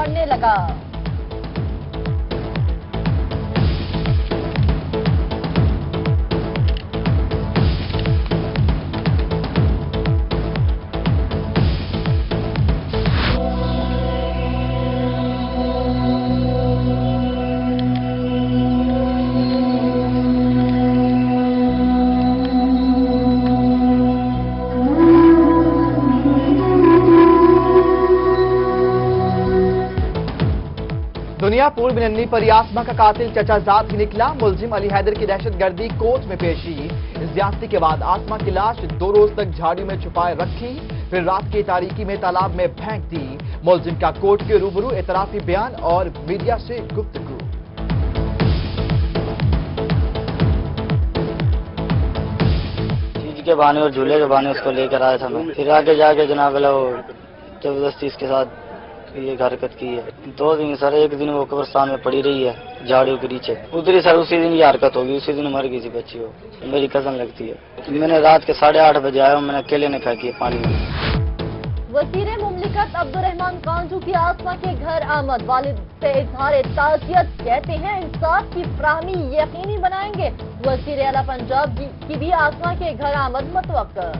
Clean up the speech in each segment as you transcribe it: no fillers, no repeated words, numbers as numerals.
बढ़ने लगा। दुनिया पूर्व नन्ही पर आसमा का कातिल चचाजाद ही निकला। मुलजिम अली हैदर की दहशतगर्दी कोर्ट में पेशी। ज्यादती के बाद आसमा की लाश 2 रोज तक झाड़ियों में छुपाए रखी, फिर रात की तारीकी में तालाब में फेंक दी। मुलजिम का कोर्ट के रूबरू एतराफी बयान और मीडिया से गुफ्तगू। चीज के बहाने और झूले के बहाने उसको लेकर आया था मैं, फिर आगे जाके जनाब वो जबरदस्ती इसके साथ ये हरकत की है। 2 दिन सर, एक दिन वो कब्रिस्तान में पड़ी रही है झाड़ियों के नीचे, उधर ही सर उसी दिन ये हरकत होगी, उसी दिन मर गई थी बच्ची। वो मेरी कजन लगती है। मैंने रात के 8:30 बजे आया, मैंने अकेले ने फेंकी है पानी में। वज़ीर मुमलिकत अब्दुर्रहमान कांजू की आसमा के घर आमद। वालिद से इजहार ताज़ियत, कहते हैं इंसाफ की फराहमी यकीनी बनाएंगे। वज़ीर आला पंजाब की भी आसमा के घर आमद मुतवक्का।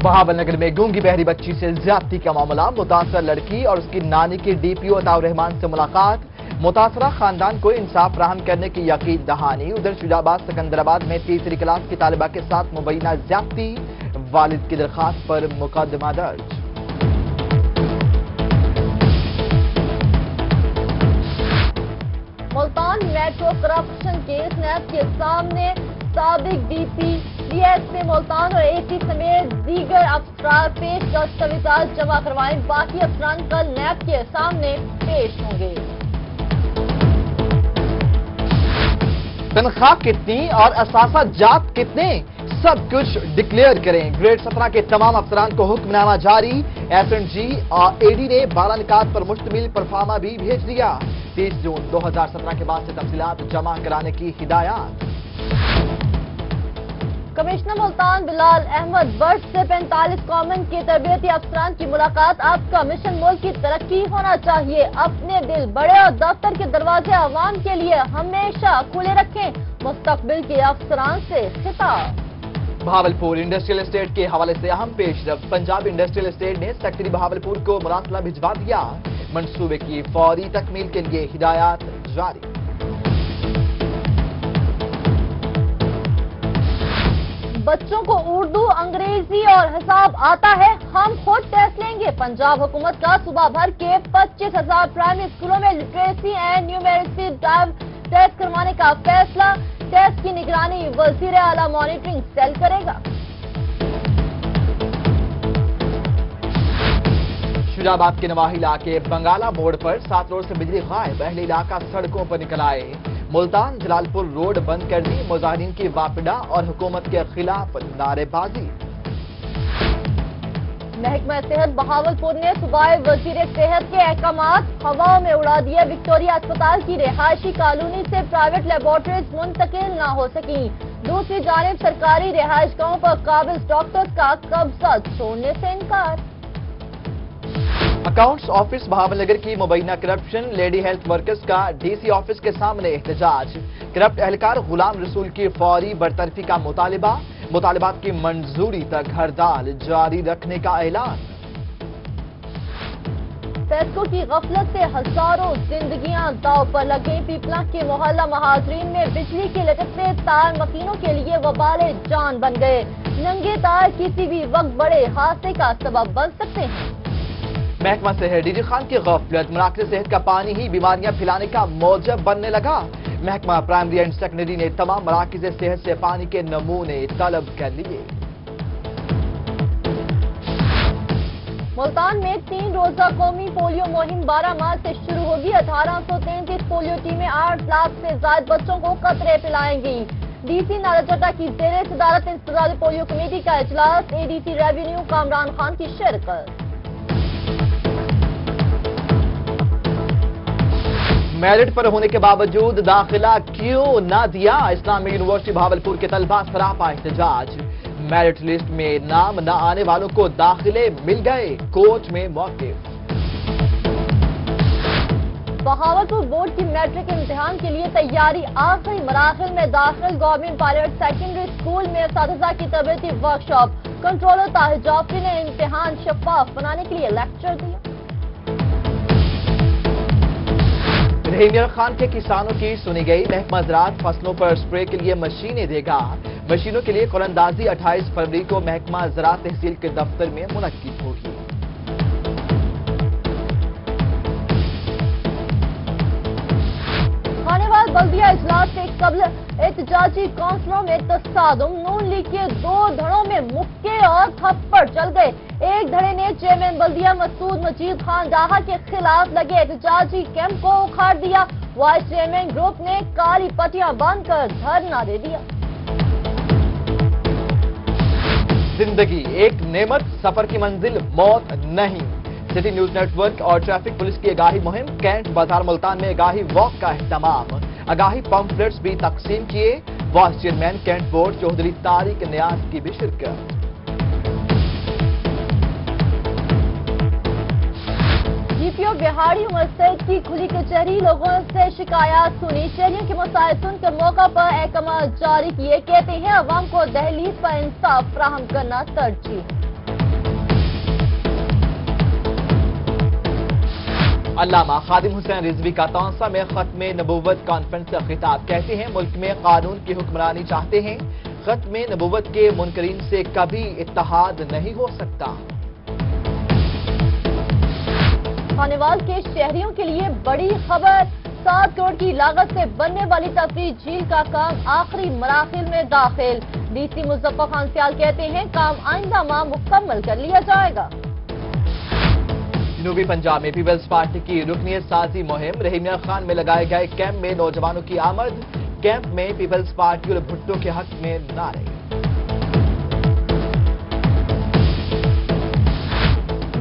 बहावलनगर में गूंगी बहरी बच्ची से ज्यादती का मामला। मुतासर लड़की और उसकी नानी की डीपीओ अताउर रहमान से मुलाकात। मुतासरा खानदान को इंसाफ फराहम करने की यकीन दहानी। उधर शुजाबाद सिकंदराबाद में तीसरी क्लास की तालिबा के साथ मुबैना ज्यादती। वालिद की दरखास्त पर मुकदमा दर्ज। मुल्तान मेट्रो करप्शन केस नैब के सामने साबिक डीपी डीएसपी मुल्तान और एसी समेत दीगर अफसरान पेश दस्तावेजात जमा करवाएं। बाकी अफसरान कल नैब के सामने पेश होंगे। तनख्वाह कितनी और असासा जात कितने, सब कुछ डिक्लेयर करें। ग्रेड 17 के तमाम अफसरान को हुक्मनामा जारी। एसएनजी और एडी ने 12 निकात पर मुश्तमिल परफार्मा भी भेज दिया। 30 जून 2017 के बाद से तफसीलात जमा कराने की हिदायत। कमिश्नर मुल्तान बिलाल अहमद बट से 45 कॉमन के तरबियती अफसरान की मुलाकात। आपका मिशन मुल्क की तरक्की होना चाहिए। अपने दिल बड़े और दफ्तर के दरवाजे आवाम के लिए हमेशा खुले रखें। मुस्तकबिल के अफसरान से खिताब। बहावलपुर इंडस्ट्रियल एस्टेट के हवाले से अहम पेशरफ। पंजाब इंडस्ट्रियल एस्टेट ने सेक्रेटरी बहावलपुर को मुरासला भिजवा दिया। मंसूबे की फौरी तकमील के लिए हिदायत जारी। बच्चों को उर्दू, अंग्रेजी और हिसाब आता है, हम खुद टेस्ट लेंगे। पंजाब हुकूमत का सूबा भर के 25,000 प्राइमरी स्कूलों में लिटरेसी एंड न्यूमेरिसी टेस्ट करवाने का फैसला। टेस्ट की निगरानी वज़ीर आला मॉनिटरिंग सेल करेगा। शुजाबाद के नवाही इलाके बंगाला मोड़ पर 7 रोज से बिजली गायब। अहले इलाका सड़कों पर निकल आए। मुल्तान जलालपुर रोड बंद कर दी। मुजाहिरीन की वापडा और हुकूमत के खिलाफ नारेबाजी। महकमा सेहत बहावलपुर ने सूबाई वजीर सेहत के अहकामात हवाओं में उड़ा दिए। विक्टोरिया अस्पताल की रिहायशी कॉलोनी से प्राइवेट लेबोरेटरीज मुंतकिल न हो सकी। दूसरी जानिब सरकारी रिहायश गाहों पर काबिल डॉक्टर्स का कब्जा छोड़ने से इनकार। अकाउंट्स ऑफिस बहावलनगर की मुबैना करप्शन। लेडी हेल्थ वर्कर्स का डीसी ऑफिस के सामने एहतजाज। करप्ट एहलकार गुलाम रसूल की फौरी बरतरफी का मुतालिबा। मुतालिबात की मंजूरी तक हड़ताल जारी रखने का ऐलान। फैसलों की गफलत से हजारों जिंदगियां दांव पर लगे। पीपला के मोहल्ला महाजरीन में बिजली के लटकते तार मकीनों के लिए वबाले जान बन गए। नंगे तार किसी भी वक्त बड़े हादसे का सबब बन सकते हैं। महकमा सेहत डीजी खान की गफलत। मराकज़ सेहत का पानी ही बीमारियां फैलाने का मौजब बनने लगा। महकमा प्राइमरी एंड सेकेंडरी ने तमाम मराकज़ सेहत से पानी के नमूने तलब कर लिए। मुल्तान में 3 रोजा कौमी पोलियो मुहिम 12 मार्च से शुरू होगी। 1833 पोलियो टीमें 8 लाख से ज्यादा बच्चों को कतरे पिलाएंगी। डीसी नाराचट्टा की जेर सदारत इंतजामी पोलियो कमेटी का इजलास। एडीसी रेवेन्यू कामरान खान की शिरकत। मेरिट पर होने के बावजूद दाखिला क्यों ना दिया? इस्लामी यूनिवर्सिटी भावलपुर के तलबा सरापा एहतजाज। मेरिट लिस्ट में नाम न आने वालों को दाखिले मिल गए। कोर्ट में मौक़िफ़। بہاولپور بورڈ کی میٹرک امتحان کے لیے تیاری آخری مراحل میں داخل گورنمنٹ پائلٹ سیکنڈری اسکول میں اساتذہ کی تربیتی ورکشاپ کنٹرولر طاہر جعفری نے امتحان شفاف بنانے کے لیے لیکچر دیا۔ رحیم یار خان کے کسانوں کی سنی گئی، محکمہ زراعت فصلوں پر اسپرے کے لیے مشینیں دے گا۔ مشینوں کے لیے قراردادی 28 فروری کو محکمہ زراعت تحصیل کے دفتر میں منعقد ہوگی۔ بلدیہ اجلاس سے قبل احتجاجی کونسلوں میں تصادم، نون لیگ کے 2 دھڑوں میں مکے اور تھپڑ چل گئے۔ ایک دھڑے نے چیئرمین بلدیہ مسعود مجید خان ڈاہا کے خلاف لگے احتجاجی کیمپ کو اکھاڑ دیا۔ وائس چیئرمین گروپ نے کالی پٹیاں باندھ کر دھرنا دے دیا۔ زندگی ایک نعمت، سفر کی منزل موت نہیں۔ سٹی نیوز نیٹ ورک اور ٹریفک پولیس کی آگاہی مہم، کینٹ بازار ملتان میں آگاہی واک کا اہتمام، آگاہی پمفلیٹس بھی تقسیم کیے۔ Vice chairman cantt board Chaudhry Tariq Niaz کی بھی شرکت۔ ڈی پی او بہاڑی عمر سعید کی کھلی کچہری، لوگوں سے شکایات سنی، شہریوں کے مسائل سن کر موقع پر احکامات جاری کیے، کہتے ہیں عوام کو دہلیز پر انصاف فراہم کرنا ترجیح۔ علامہ خادم حسین رضوی کا تونسا میں ختم نبوت کانفرنس سے خطاب، کہتے ہیں ملک میں قانون کی حکمرانی چاہتے ہیں، ختم نبوت کے منکرین سے کبھی اتحاد نہیں ہو سکتا۔ خانیوال کے شہریوں کے لیے بڑی خبر، 7 کروڑ کی لاگت سے بننے والی تفریح جھیل کا کام آخری مراحل میں داخل، ڈی سی مظفر خان سیال کہتے ہیں کام آئندہ ماہ مکمل کر لیا جائے گا۔ جنوبی پنجاب میں پیپلز پارٹی کی رکنیت سازی مہم، رحیم یار خان میں لگائے گئے کیمپ میں نوجوانوں کی آمد، کیمپ میں پیپلز پارٹی اور بھٹو کے حق میں نعرے۔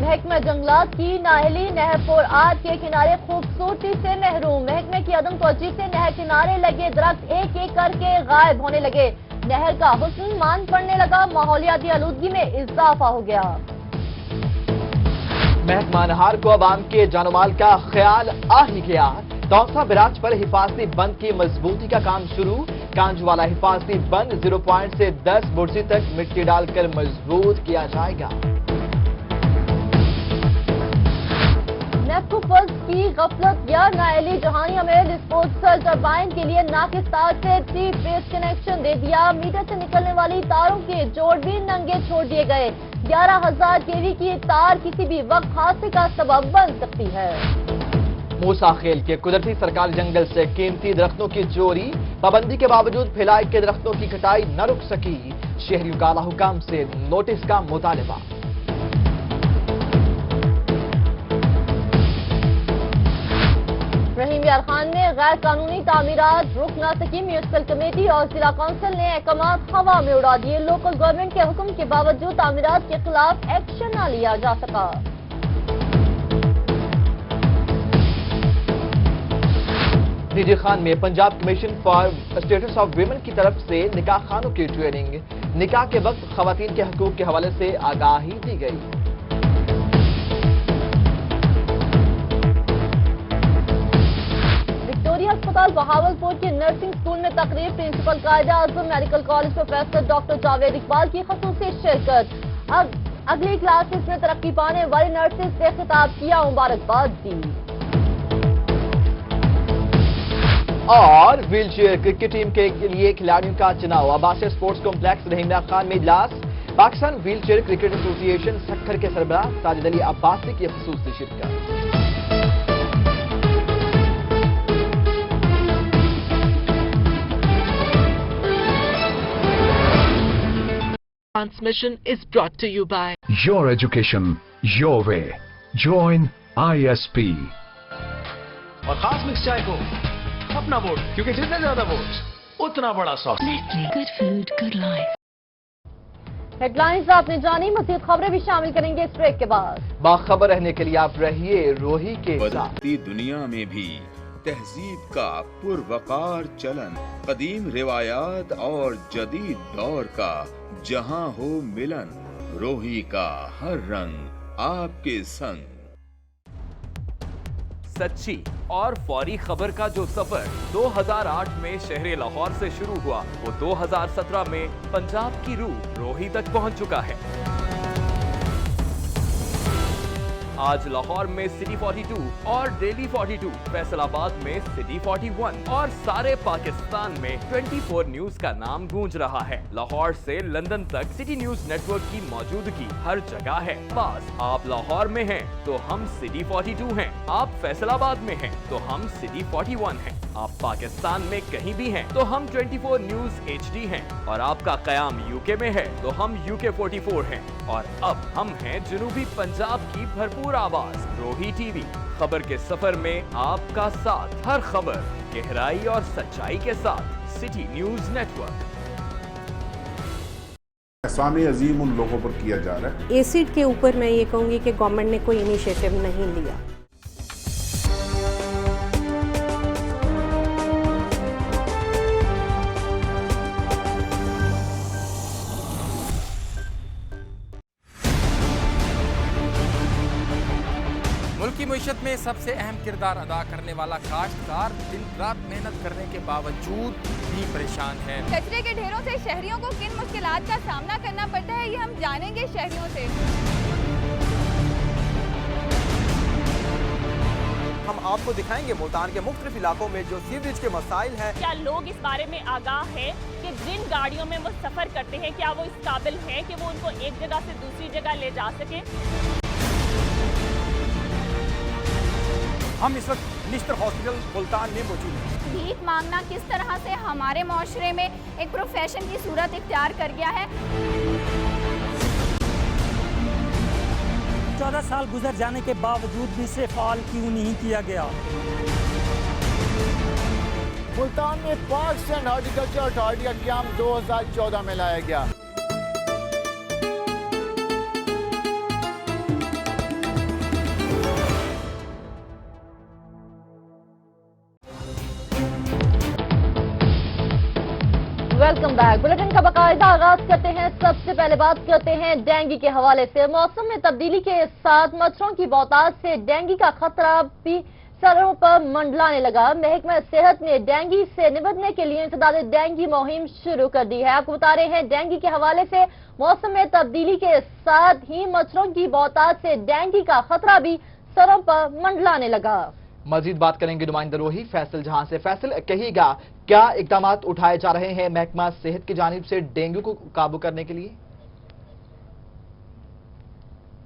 محکمہ جنگلات کی نااہلی، نہر 4R کے کنارے خوبصورتی سے محروم، محکمے کی عدم توجہی سے نہر کنارے لگے درخت ایک ایک کر کے غائب ہونے لگے، نہر کا حسن مان پڑنے لگا، ماحولیاتی آلودگی میں اضافہ ہو گیا۔ محکمہ نہار کو عوام کے جان و مال کا خیال آ ہی گیا، تونسا براج پر حفاظتی بند کی مضبوطی کا کام شروع، کانج والا حفاظتی بند 0 پوائنٹ سے 10 برسی تک مٹی ڈال کر مضبوط کیا جائے گا۔ نیپکو فلز کی غفلت یا نااہلی، جہانیہ میں ڈسپوزل ٹربائن کے لیے ناقص تار سے 3 فیز کنیکشن دے دیا، میٹر سے نکلنے والی تاروں کے جوڑ بھی ننگے چھوڑ دیے گئے، 11,000 kV کی تار کسی بھی وقت حادثے کا سبب بن سکتی ہے۔ موسیٰ خیل کے قدرتی سرکاری جنگل سے قیمتی درختوں کی چوری، پابندی کے باوجود پھیلائی کے درختوں کی کٹائی نہ رک سکی، شہریوں کا اعلیٰ حکام سے نوٹس کا مطالبہ۔ رحیم یار خان میں غیر قانونی تعمیرات رک نہ سکی، میونسپل کمیٹی اور ضلع کونسل نے احکامات ہوا میں اڑا دیے، لوکل گورنمنٹ کے حکم کے باوجود تعمیرات کے خلاف ایکشن نہ لیا جا سکا۔ ڈی جی خان میں Punjab commission for status of women کی طرف سے نکاح خانوں کی ٹریننگ، نکاح کے وقت خواتین کے حقوق کے حوالے سے آگاہی دی گئی۔ اسپتال بہاولپور کے نرسنگ اسکول میں تقریب، principal Quaid Azam medical college professor doctor Javed Iqbal کی خصوصی شرکت، اگلی کلاسز میں ترقی پانے والی نرسز سے خطاب کیا، مبارکباد دی۔ اور ویل چیئر کرکٹ ٹیم کے لیے کھلاڑیوں کا چناؤ، عباسی اسپورٹس کمپلیکس رحیم یار خان میں اجلاس، پاکستان ویل چیئر کرکٹ ایسوسی ایشن سکھر کے سربراہ ساجد علی عباسی کی خصوصی شرکت۔ Transmission is brought to you by Your education, your way. Join ISP. اور خاص مکس چائے کو اپنا ووٹ، کیونکہ جتنے زیادہ ووٹ اتنا بڑا سوس۔ Good food, good life. Headlines آپ نے جانی، مزید خبریں بھی شامل کریں گے اس بریک کے بعد۔ باخبر رہنے کے لیے آپ رہیے روہی کے ساتھ۔ بدلتی دنیا میں بھی تہذیب کا پروقار چلن، قدیم روایات اور جدید دور کا جہاں ہو ملن، روہی کا ہر رنگ آپ کے سنگ۔ सच्ची और फौरी खबर का जो सफर 2008 में शहर लाहौर से शुरू हुआ, वो 2017 में पंजाब की रूह रोही तक पहुंच चुका है। आज लाहौर में सिटी 42 और डेली 42, फैसलाबाद में सिटी 41 और सारे पाकिस्तान में 24 न्यूज का नाम गूंज रहा है। लाहौर से लंदन तक सिटी न्यूज नेटवर्क की मौजूदगी हर जगह है। पास आप लाहौर में हैं तो हम सिटी 42 हैं, आप फैसलाबाद में हैं तो हम सिटी 41 हैं, आप पाकिस्तान में कहीं भी हैं तो हम 24 न्यूज HD हैं, और आपका कयाम यूके में है तो हम UK 44 हैं, और अब हम हैं जनूबी पंजाब की भरपूर आवाज रोही टीवी। खबर के सफर में आपका साथ, हर खबर गहराई और सच्चाई के साथ। City news network. एहसान अजीम उन लोगों पर किया जा रहा है। एसिड के ऊपर मैं ये कहूँगी कि गवर्नमेंट ने कोई इनिशिएटिव नहीं लिया। मुल्क की मईशत में सबसे अहम किरदार अदा करने वाला काश्तकार दिन रात मेहनत करने के बावजूद भी परेशान है। कचरे के ढेरों से शहरियों को किन मुश्किलात का सामना करना पड़ता है, ये हम जानेंगे शहरियों से। हम आपको दिखाएंगे मुल्तान के मुख्तलिफ इलाकों में जो सीवरेज के मसाइल हैं। क्या लोग इस बारे में आगाह हैं कि जिन गाड़ियों में वो सफर करते हैं, क्या वो इस काबिल हैं कि वो उनको एक जगह से दूसरी जगह ले जा सके। हम इस वक्त निश्तर हॉस्पिटल मुल्तान में मौजूद हैं। भीख मांगना किस तरह से हमारे माशरे में एक प्रोफेशन की सूरत इख्तियार कर गया है। 14 साल गुजर जाने के बावजूद भी इसे फाल क्यों नहीं किया गया। मुल्तान में पाकिस्तान हॉर्टिकल्चर अथॉरिटी का क़याम 2014 में लाया गया। Welcome back. बुलेटिन का बाकायदा आगाज करते हैं। सबसे पहले बात करते हैं डेंगू के हवाले से। मौसम में तब्दीली के साथ मच्छरों की बहुतायत से डेंगू का खतरा भी सड़कों पर मंडलाने लगा। महकमा सेहत ने डेंगू से निपटने के लिए इंसदाद डेंगू मुहिम शुरू कर दी है। आपको बता रहे हैं डेंगू के हवाले से मौसम में तब्दीली के साथ ही मच्छरों की बहुतायत से डेंगू का खतरा भी सड़कों पर मंडलाने लगा। मजीद बात करेंगे नुमाइंदा रोही फैसल जहां से। फैसल, कहिएगा क्या इकदाम उठाए जा रहे हैं महकमा सेहत की जानिब से डेंगू को काबू करने के लिए?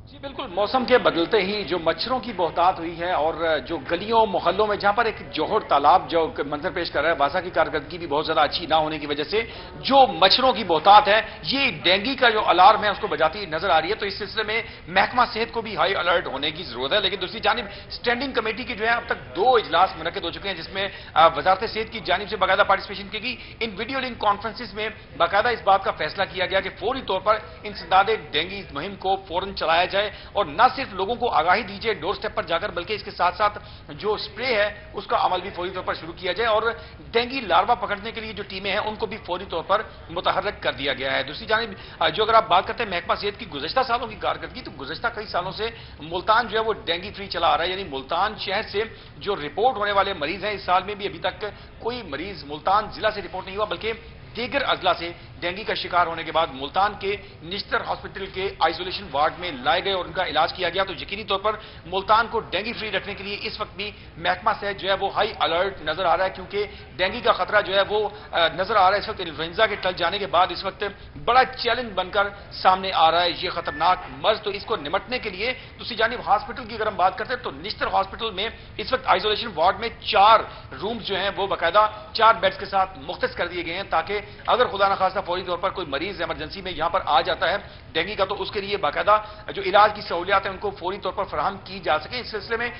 जी बिल्कुल, मौसम के बदलते ही जो मच्छरों की बहुतात हुई है और जो गलियों मोहल्लों में जहां पर एक जोहर तालाब जो मंजर पेश कर रहा है, वासा की कारकर्दगी भी बहुत ज्यादा अच्छी ना होने की वजह से जो मच्छरों की बहुतात है ये डेंगू का जो अलार्म है उसको बजाती नजर आ रही है। तो इस सिलसिले में महकमा सेहत को भी हाई अलर्ट होने की जरूरत है। लेकिन दूसरी जानिब स्टैंडिंग कमेटी की जो है अब तक 2 इजलास मुनक्किद हो चुके हैं, जिसमें वजारत सेहत की जानिब से बाकायदा पार्टिसिपेशन की गई। इन वीडियो लिंक कॉन्फ्रेंसिस में बाकायदा इस बात का फैसला किया गया कि फौरी तौर पर इंसदाद डेंगू मुहिम को फौरन चलाया जाए और न सिर्फ लोगों को आगाही दीजिए डोर स्टेप पर जाकर, बल्कि इसके साथ साथ जो स्प्रे है उसका अमल भी फौरी तौर पर शुरू किया जाए और डेंगू लार्वा पकड़ने के लिए जो टीमें हैं उनको भी फौरी तौर पर मुतहर्रिक कर दिया गया है। दूसरी जानिब जो अगर आप बात करते हैं महकमा सेहत की गुज़श्ता सालों की कारकर्दगी, तो गुज़श्ता कई सालों से मुल्तान जो है वो डेंगू फ्री चला आ रहा है। यानी मुल्तान शहर से जो रिपोर्ट होने वाले मरीज हैं, इस साल में भी अभी तक कोई मरीज मुल्तान जिला से रिपोर्ट नहीं हुआ, बल्कि दीगर अजला से डेंगू का शिकार होने के बाद मुल्तान के निश्तर हॉस्पिटल के आइसोलेशन वार्ड में लाए गए और उनका इलाज किया गया। तो यकीनी तौर पर मुल्तान को डेंगू फ्री रखने के लिए इस वक्त भी महकमा सेहत जो है वो हाई अलर्ट नजर आ रहा है, क्योंकि डेंगू का खतरा जो है वो नजर आ रहा है इस वक्त इन्फ्लुएंजा के टल जाने के बाद इस वक्त बड़ा चैलेंज बनकर सामने आ रहा है ये खतरनाक मर्ज। तो इसको निपटने के लिए दूसरी जानिब हॉस्पिटल की अगर हम बात करते हैं तो निश्तर हॉस्पिटल में इस वक्त आइसोलेशन वार्ड में 4 रूम्स जो हैं वो बाकायदा 4 बेड्स के साथ मुख्तस कर दिए गए हैं, ताकि अगर खुदा न खास्ता फौरी तौर पर कोई मरीज इमरजेंसी में यहां पर आ जाता है डेंगू का, तो उसके लिए बाकायदा जो इलाज की सहूलियात है उनको फौरी तौर पर फराहम की जा सके। इस सिलसिले में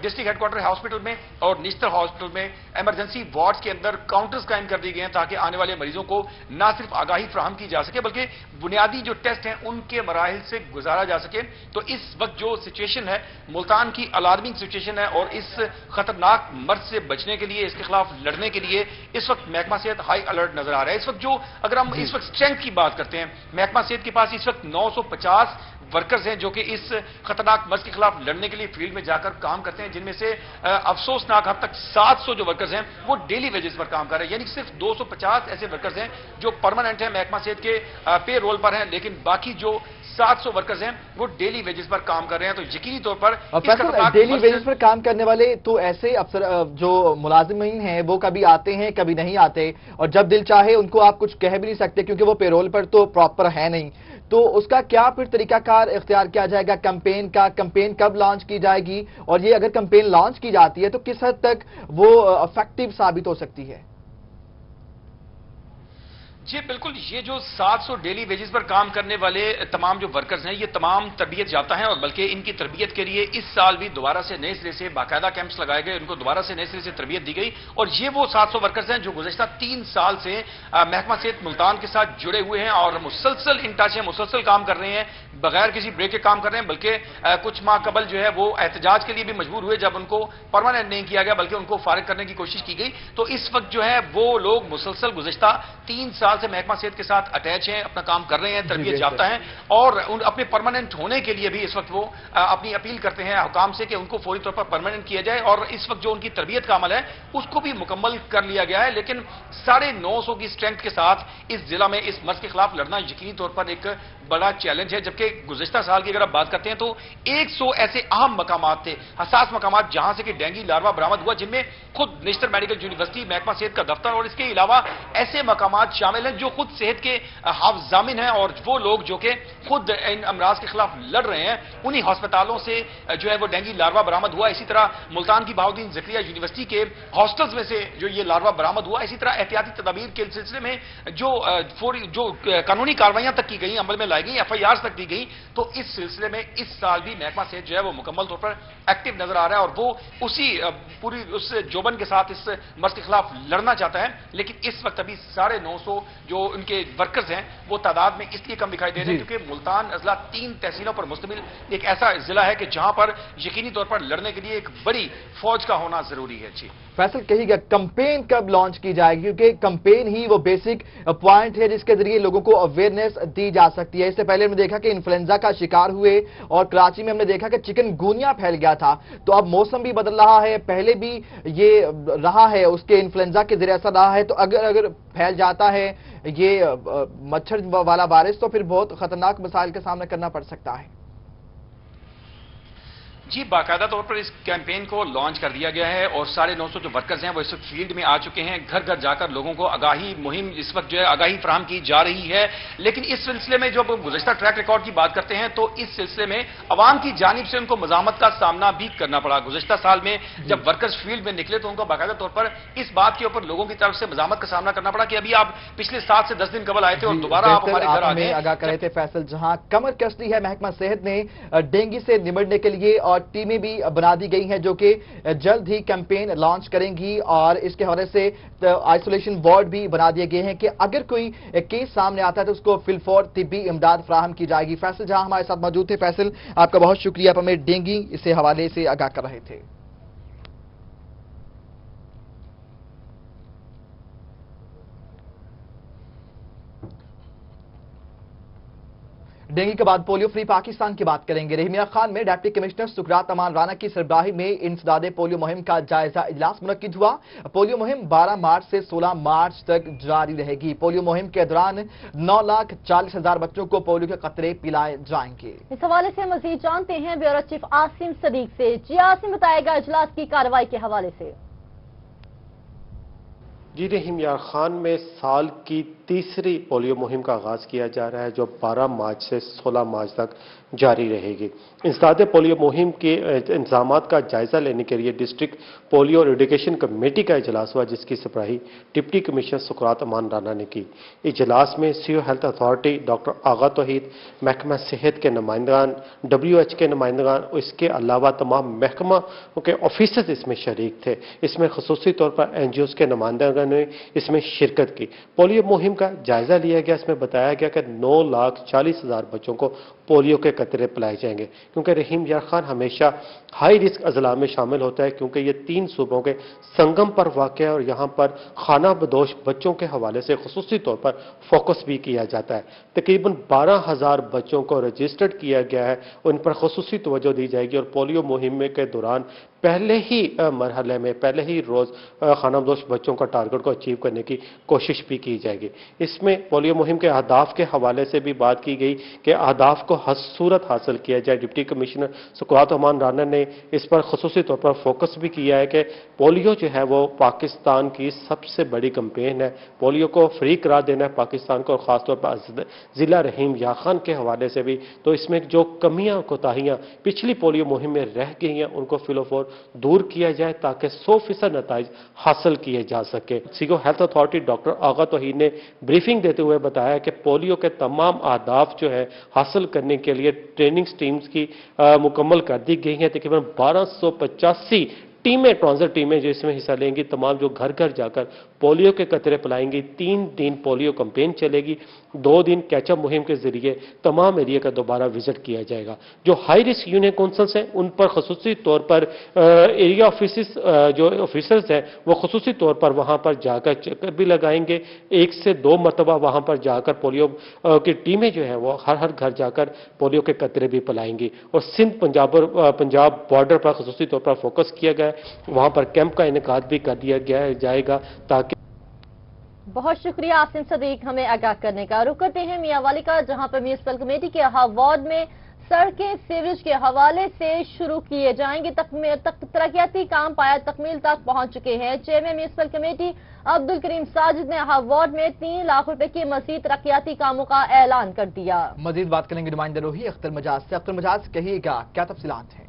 डिस्ट्रिक्ट हेडक्वार्टर हॉस्पिटल में और निश्तर हॉस्पिटल में इमरजेंसी वार्ड्स के अंदर काउंटर्स कायम कर दिए गए हैं, ताकि आने वाले मरीजों को न सिर्फ आगाही फराहम की जा सके बल्कि बुनियादी जो टेस्ट हैं उनके मराहिल से गुजारा जा सके। तो इस वक्त जो सिचुएशन है मुल्तान की अलार्मिंग सिचुएशन है और इस खतरनाक मर्ज से बचने के लिए, इसके खिलाफ लड़ने के लिए इस वक्त महकमा सेहत हाई अलर्ट नजर आ रहा है। इस वक्त जो अगर हम इस वक्त स्ट्रेंथ की बात करते हैं, महकमा सेहत के पास इस वक्त 950 वर्कर्स हैं जो कि इस खतरनाक मर्ज के खिलाफ लड़ने के लिए फील्ड में जाकर काम करते हैं, जिनमें से अफसोसनाक हद तक 700 जो वर्कर्स हैं वो डेली वेजेस पर काम कर रहे हैं, यानी सिर्फ 250 ऐसे वर्कर्स हैं जो परमानेंट हैं, महकमा सेहत के पे रोल पर हैं, लेकिन बाकी जो 700 वर्कर्स हैं वो डेली वेजेस पर काम कर रहे हैं। तो यकीनी तौर पर डेली वेजेस पर काम करने वाले तो ऐसे अफसर जो मुलाजिमीन हैं वो कभी आते हैं कभी नहीं आते, और जब दिल चाहे उनको आप कुछ कह भी नहीं सकते क्योंकि वो पेरोल पर तो प्रॉपर है नहीं। तो उसका क्या फिर तरीकाकार इख्तियार किया जाएगा कैंपेन का? कैंपेन कब लॉन्च की जाएगी, और ये अगर कैंपेन लॉन्च की जाती है तो किस हद तक वो इफेक्टिव साबित हो सकती है? जी बिल्कुल, ये जो 700 डेली वेजेस पर काम करने वाले तमाम जो वर्कर्स हैं ये तमाम तरबियत जाता है, और बल्कि इनकी तरबियत के लिए इस साल भी दोबारा से नए सिरे से बाकायदा कैंप्स लगाए गए, उनको दोबारा से नए सिरे से तरबियत दी गई। और ये वो 700 वर्कर्स हैं जो गुज़श्ता 3 साल से महकमा सेहत मुल्तान के साथ जुड़े हुए हैं और मुसलसल इन टच हैं, मुसलसल काम कर रहे हैं, बगैर किसी ब्रेक के काम कर रहे हैं। बल्कि कुछ माह कबल जो है वो एहतजाज के लिए भी मजबूर हुए जब उनको परमानेंट नहीं किया गया बल्कि उनको फारिग करने की कोशिश की गई। तो इस वक्त जो है वो लोग मुसलसल गुज़श्ता 3 साल से महकमा सेहत के साथ अटैच हैं, अपना काम कर रहे हैं, तरबियत याफ्ता हैं, और अपने परमानेंट होने के लिए भी इस वक्त वो अपनी अपील करते हैं हुकाम से कि उनको फौरी तौर पर परमानेंट किया जाए। और इस वक्त जो उनकी तरबियत का अमल है उसको भी मुकम्मल कर लिया गया है। लेकिन 950 की स्ट्रेंथ के साथ इस जिला में इस मर्ज के खिलाफ लड़ना यकीनी तौर पर एक बड़ा चैलेंज है। जबकि गुज़श्ता साल की अगर आप बात करते हैं तो 100 ऐसे अहम मकामात थे, हसास मकामात, जहां से कि डेंगू लार्वा बरामद हुआ, जिनमें खुद नेशनल मेडिकल यूनिवर्सिटी, महकमा सेहत का दफ्तर और इसके अलावा ऐसे मकामात शामिल हैं जो खुद सेहत के हाफिजामिन हैं, और वो लोग जो कि खुद इन अमराज के खिलाफ लड़ रहे हैं, उन्हीं अस्पतालों से जो है वो डेंगू लार्वा बरामद हुआ। इसी तरह मुल्तान की बहाउद्दीन ज़करिया यूनिवर्सिटी के हॉस्टल्स में से जो ये लार्वा बरामद हुआ। इसी तरह एहतियाती तदाबीर के सिलसिले में जो कानूनी कार्रवाइयां तक की गई, अमल में लाई गई, FIR तक दी गई। तो इस सिलसिले में इस साल भी महकमा सेहत जो है वो मुकम्मल तौर पर एक्टिव नजर आ रहा है, और वो उसी पूरी उस जोबन के साथ इस मर्ज के खिलाफ लड़ना चाहता है। लेकिन इस वक्त अभी 950 जो उनके वर्कर्स हैं वो तादाद में इसलिए कम दिखाई दे रहे हैं क्योंकि मुल्तान अजला 3 तहसीलों पर मुश्तमिल एक ऐसा जिला है कि जहां पर यकीनी तौर पर लड़ने के लिए एक बड़ी फौज का होना जरूरी है। जी फैसल, कहिएगा कैंपेन कब लॉन्च की जाएगी, क्योंकि कैंपेन ही वो बेसिक पॉइंट है जिसके जरिए लोगों को अवेयरनेस दी जा सकती है। इससे पहले हमने देखा कि इन्फ्लुएंजा का शिकार हुए, और कराची में हमने देखा कि चिकनगुनिया फैल गया था। तो अब मौसम भी बदल रहा है, पहले भी ये रहा है, उसके इन्फ्लुएंजा के जरिए असर रहा है। तो अगर फैल जाता है ये मच्छर वाला वायरस तो फिर बहुत खतरनाक मसाइल का सामना करना पड़ सकता है। जी बाकायदा तौर पर इस कैंपेन को लॉन्च कर दिया गया है, और 950 जो वर्कर्स हैं वो इस वक्त फील्ड में आ चुके हैं। घर घर जाकर लोगों को आगाही मुहिम इस वक्त जो है आगाही फराहम की जा रही है। लेकिन इस सिलसिले में जब गुज़श्ता ट्रैक रिकॉर्ड की बात करते हैं तो इस सिलसिले में अवाम की जानिब से उनको मज़ामत का सामना भी करना पड़ा। गुज़श्ता साल में जब वर्कर्स फील्ड में निकले तो उनको बाकायदा तौर पर इस बात के ऊपर लोगों की तरफ से मज़ामत का सामना करना पड़ा कि अभी आप पिछले 7 से 10 दिन कबल आए थे और दोबारा आप हमारे घर आ गए। आगाह कर रहे थे फैसल, जहां कमर कसती है महकमा सेहत ने डेंगू से निपटने के लिए, और टीमें भी बना दी गई हैं जो कि जल्द ही कैंपेन लॉन्च करेंगी, और इसके हवाले से आइसोलेशन वार्ड भी बना दिए गए हैं कि अगर कोई केस सामने आता है तो उसको फिलफौर तिब्बी इमदाद फराहम की जाएगी। फैसल जहां हमारे साथ मौजूद थे, फैसल आपका बहुत शुक्रिया, आप हमें डेंगू इसे हवाले से आगाह कर रहे थे। डेंगू के बाद पोलियो फ्री पाकिस्तान की बात करेंगे। रहीमिया खान में डिप्टी कमिश्नर सुकरात अमान राना की सरबराही में इंसदादे पोलियो मुहिम का जायजा इजलास मुनक्किद हुआ। पोलियो मुहिम 12 मार्च से 16 मार्च तक जारी रहेगी। पोलियो मुहिम के दौरान 9,40,000 बच्चों को पोलियो के कतरे पिलाए जाएंगे। इस हवाले से मजीद जानते हैं ब्यूरो चीफ आसिम सदीक से। जी आसिम, बताएगा इजलास की कार्रवाई के हवाले से। जी रहीमिया खान में साल की तीसरी पोलियो मुहिम का आगाज किया जा रहा है जो 12 मार्च से 16 मार्च तक जारी रहेगी। इंसदादे पोलियो मुहिम के इंतजामात का जायजा लेने के लिए डिस्ट्रिक्ट पोलियो एजुकेशन कमेटी का इजलास हुआ, जिसकी सरबराही डिप्टी कमिश्नर सुकरात अमान राना ने की। इजलास में सीओ हेल्थ अथॉरिटी डॉक्टर आगा तौहीद, महकमा सेहत के नुमाइंदगान, WH के नुमाइंदगान, इसके अलावा तमाम महकमा के ऑफिसर्स इसमें शरीक थे। इसमें खसूसी तौर पर NGOs के नुमाइंदगान ने इसमें शिरकत की। पोलियो मुहिम का जायजा लिया गया। इसमें बताया गया कि 9,40,000 बच्चों को पोलियो के कतरे पिलाए जाएंगे, क्योंकि रहीम यार खान हमेशा हाई रिस्क अजला में शामिल होता है, क्योंकि ये 3 सूबों के संगम पर वाक़ है और यहाँ पर खाना बदोश बच्चों के हवाले से खुसूसी तौर पर फोकस भी किया जाता है। तकरीबन 12,000 बच्चों को रजिस्टर्ड किया गया है, उन पर खुसूसी तवज्जो दी जाएगी और पोलियो मुहिम के दौरान पहले ही मरहले में पहले ही रोज़ खानाबदोश बच्चों का टारगेट को अचीव करने की कोशिश भी की जाएगी। इसमें पोलियो मुहिम के अहदाफ के हवाले से भी बात की गई कि अहदाफ को हर सूरत हासिल किया जाए। डिप्टी कमिश्नर सुकरात रहमान राना ने इस पर खुसूसी तौर पर फोकस भी किया है कि पोलियो जो है वो पाकिस्तान की सबसे बड़ी कैंपेन है। पोलियो को फ्री करार देना है पाकिस्तान को, और ख़ासतौर पर ज़िला रहीम यार खान के हवाले से भी। तो इसमें जो कमियाँ कोताहियाँ पिछली पोलियो मुहिम में रह गई हैं उनको फिलोफोर दूर किया जाए ताकि 100% नताइज हासिल किए जा सके। सीगो हेल्थ अथॉरिटी डॉक्टर आगा तौहीद ने ब्रीफिंग देते हुए बताया कि पोलियो के तमाम अहदाफ जो है हासिल करने के लिए ट्रेनिंग टीम्स की मुकम्मल कर दी गई हैं। तकरीबन 1285 टीमें, ट्रांजिट टीमें जो इसमें हिस्सा लेंगी, तमाम जो घर घर जाकर पोलियो के कतरे पिलाएंगी। 3 दिन पोलियो कैंपेन चलेगी, 2 दिन कैचअप मुहिम के जरिए तमाम एरिया का दोबारा विजिट किया जाएगा। जो हाई रिस्क यूनियन काउंसिल्स हैं उन पर खसूसी तौर पर एरिया ऑफिस जो ऑफिसर्स हैं वो खसूसी तौर पर वहाँ पर जाकर चक्कर भी लगाएंगे। 1 से 2 मरतबा वहाँ पर जाकर पोलियो की टीमें जो है वो हर घर जाकर पोलियो के कतरे भी पिलाएंगी। और सिंध पंजाब बॉर्डर पर खसूसी तौर पर फोकस किया गया है, वहाँ पर कैंप का इनेकाद भी कर दिया जाएगा ताकि। बहुत शुक्रिया आसिम सदीक हमें आगाह करने का। रुक करते हैं मियांवाली का, जहां पर म्यूनिसिपल कमेटी के वार्ड में सड़कें सीवरेज के हवाले से शुरू किए जाएंगे। तरक्याती काम पाया तकमील तक पहुंच चुके हैं। Chairman municipal committee Abdul Karim Sajid ने वार्ड में 3 लाख रुपए के मजीद तरक्याती कामों का ऐलान कर दिया। मजीद बात करेंगे नुमाइंदा रोही अख्तर मजाज से। अख्तर मजाज, कहिएगा क्या तफसीलात हैं?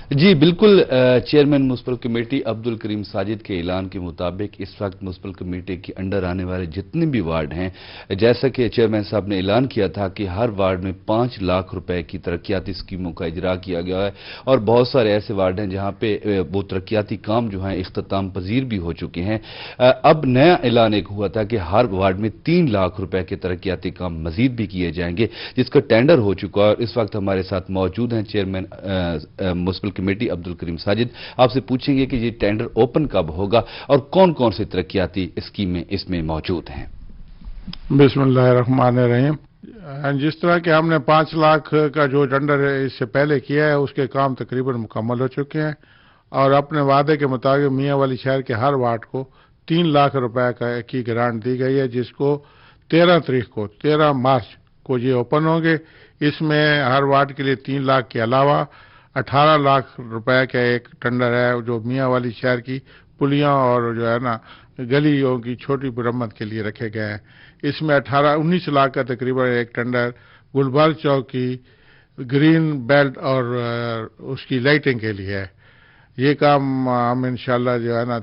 जी बिल्कुल, chairman municipal committee Abdul Karim Sajid के ऐलान के मुताबिक इस वक्त म्युनिसिपल कमेटी के अंडर आने वाले जितने भी वार्ड हैं, जैसा कि चेयरमैन साहब ने ऐलान किया था कि हर वार्ड में 5 लाख रुपए की तरक्याती स्कीमों का इजरा किया गया है और बहुत सारे ऐसे वार्ड हैं जहां पे वो तरक्याती काम जो हैं इख्तिताम पजीर भी हो चुके हैं। अब नया ऐलान एक हुआ था कि हर वार्ड में 3 लाख रुपए के तरक्याती काम मजीद भी किए जाएंगे, जिसका टेंडर हो चुका है। और इस वक्त हमारे साथ मौजूद हैं chairman municipal committee Abdul Karim Sajid. आपसे पूछेंगे कि ये टेंडर ओपन कब होगा और कौन कौन सी तरक्याती स्कीमें इसमें मौजूद हैं। बिस्मिल्लाहिर्रहमानिर्रहीम। जिस तरह के हमने 5 लाख का जो टेंडर इससे पहले किया है उसके काम तकरीबन मुकम्मल हो चुके हैं और अपने वादे के मुताबिक मियांवाली शहर के हर वार्ड को 3 लाख रुपए की ग्रांट दी गई है, जिसको 13 मार्च को ये ओपन होंगे। इसमें हर वार्ड के लिए 3 लाख के अलावा 18 लाख रुपए का एक टेंडर है जो मियांवाली शहर की पुलियां और जो है ना गलियों की छोटी मरम्मत के लिए रखे गए हैं। इसमें 19 लाख का तकरीबन एक टेंडर गुलबर्ग चौक की ग्रीन बेल्ट और उसकी लाइटिंग के लिए है। ये काम हम इंशाल्लाह जो है ना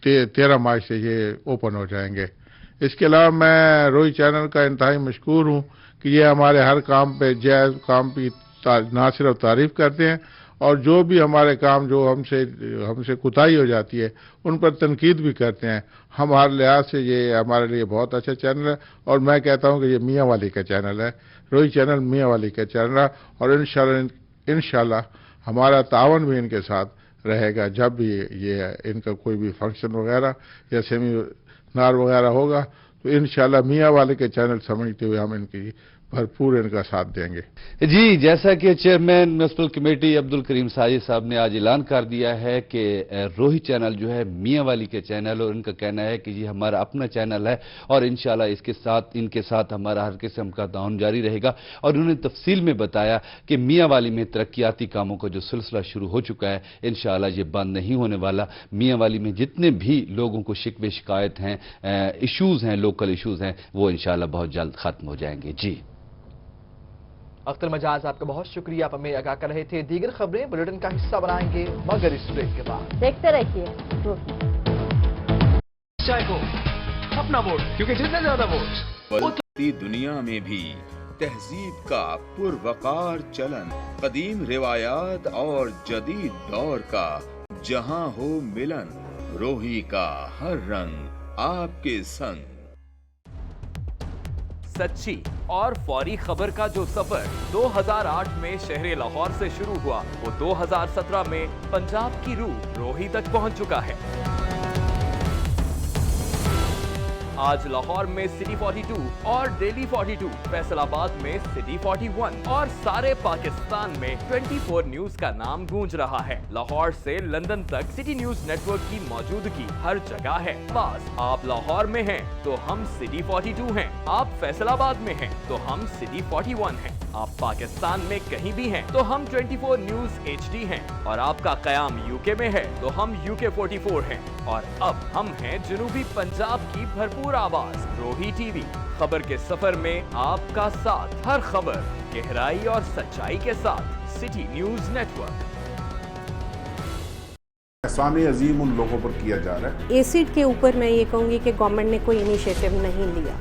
13 मार्च से ये ओपन हो जाएंगे। इसके अलावा मैं रोई चैनल का इंतहाई मशकूर हूँ कि ये हमारे हर काम पे जायज़ काम की ना सिर्फ तारीफ करते हैं और जो भी हमारे काम जो हमसे कुताही हो जाती है उन पर तनकीद भी करते हैं। हमारे लिहाज से ये हमारे लिए बहुत अच्छा चैनल है और मैं कहता हूँ कि ये मियांवाली का चैनल है, रोई चैनल मियांवाली का चैनल है और इंशाल्लाह हमारा तावन भी इनके साथ रहेगा। जब भी ये इनका कोई भी फंक्शन वगैरह या सेमिनार वगैरह होगा तो इंशाल्लाह मियांवाली के चैनल समझते हुए हम इनकी भरपूर इनका साथ देंगे। जी, जैसा कि chairman municipal committee Abdul Karim Sajid साहब ने आज ऐलान कर दिया है कि रोही चैनल जो है मियांवाली के चैनल और इनका कहना है कि ये हमारा अपना चैनल है और इंशाल्लाह इनके साथ हमारा हर किस्म का ताउन जारी रहेगा। और उन्होंने तफसील में बताया कि मियांवाली में तरक्याती कामों का जो सिलसिला शुरू हो चुका है इंशाल्लाह ये बंद नहीं होने वाला। मियांवाली में जितने भी लोगों को शिकवे शिकायत हैं, इशूज़ हैं, लोकल इशूज़ हैं, वो इंशाल्लाह बहुत जल्द खत्म हो जाएंगे। जी अख्तर मजाज, आपका बहुत शुक्रिया। आप हमें आगाह कर रहे थे। दीगर खबरें बुलेटिन का हिस्सा बनाएंगे मगर इस ब्रेक के बाद। देखते रहिए चाय को अपना वोट, क्योंकि जितने ज्यादा वोट बदलती दुनिया में भी तहजीब का पुरवकार चलन, कदीम रिवायात और जदीद दौर का जहां हो मिलन, रोही का हर रंग आपके संग। सच्ची और फौरी खबर का जो सफर 2008 में शहर लाहौर से शुरू हुआ, वो 2017 में पंजाब की रूह रोही तक पहुंच चुका है। आज लाहौर में सिटी 42 और डेली 42, फैसलाबाद में सिटी 41 और सारे पाकिस्तान में 24 न्यूज का नाम गूंज रहा है। लाहौर से लंदन तक सिटी न्यूज नेटवर्क की मौजूदगी हर जगह है। बस आप लाहौर में हैं तो हम सिटी 42 हैं, आप फैसलाबाद में हैं तो हम सिटी 41 हैं, आप पाकिस्तान में कहीं भी हैं तो हम 24 न्यूज HD हैं, और आपका कयाम यूके में है तो हम UK 44 हैं, और अब हम हैं जनूबी पंजाब की भरपूर आवाज रोही टीवी। खबर के सफर में आपका साथ, हर खबर गहराई और सच्चाई के साथ सिटी न्यूज नेटवर्क। एहसान अजीम उन लोगों पर किया जा रहा है। एसिड के ऊपर मैं ये कहूँगी कि गवर्नमेंट ने कोई इनिशिएटिव नहीं लिया।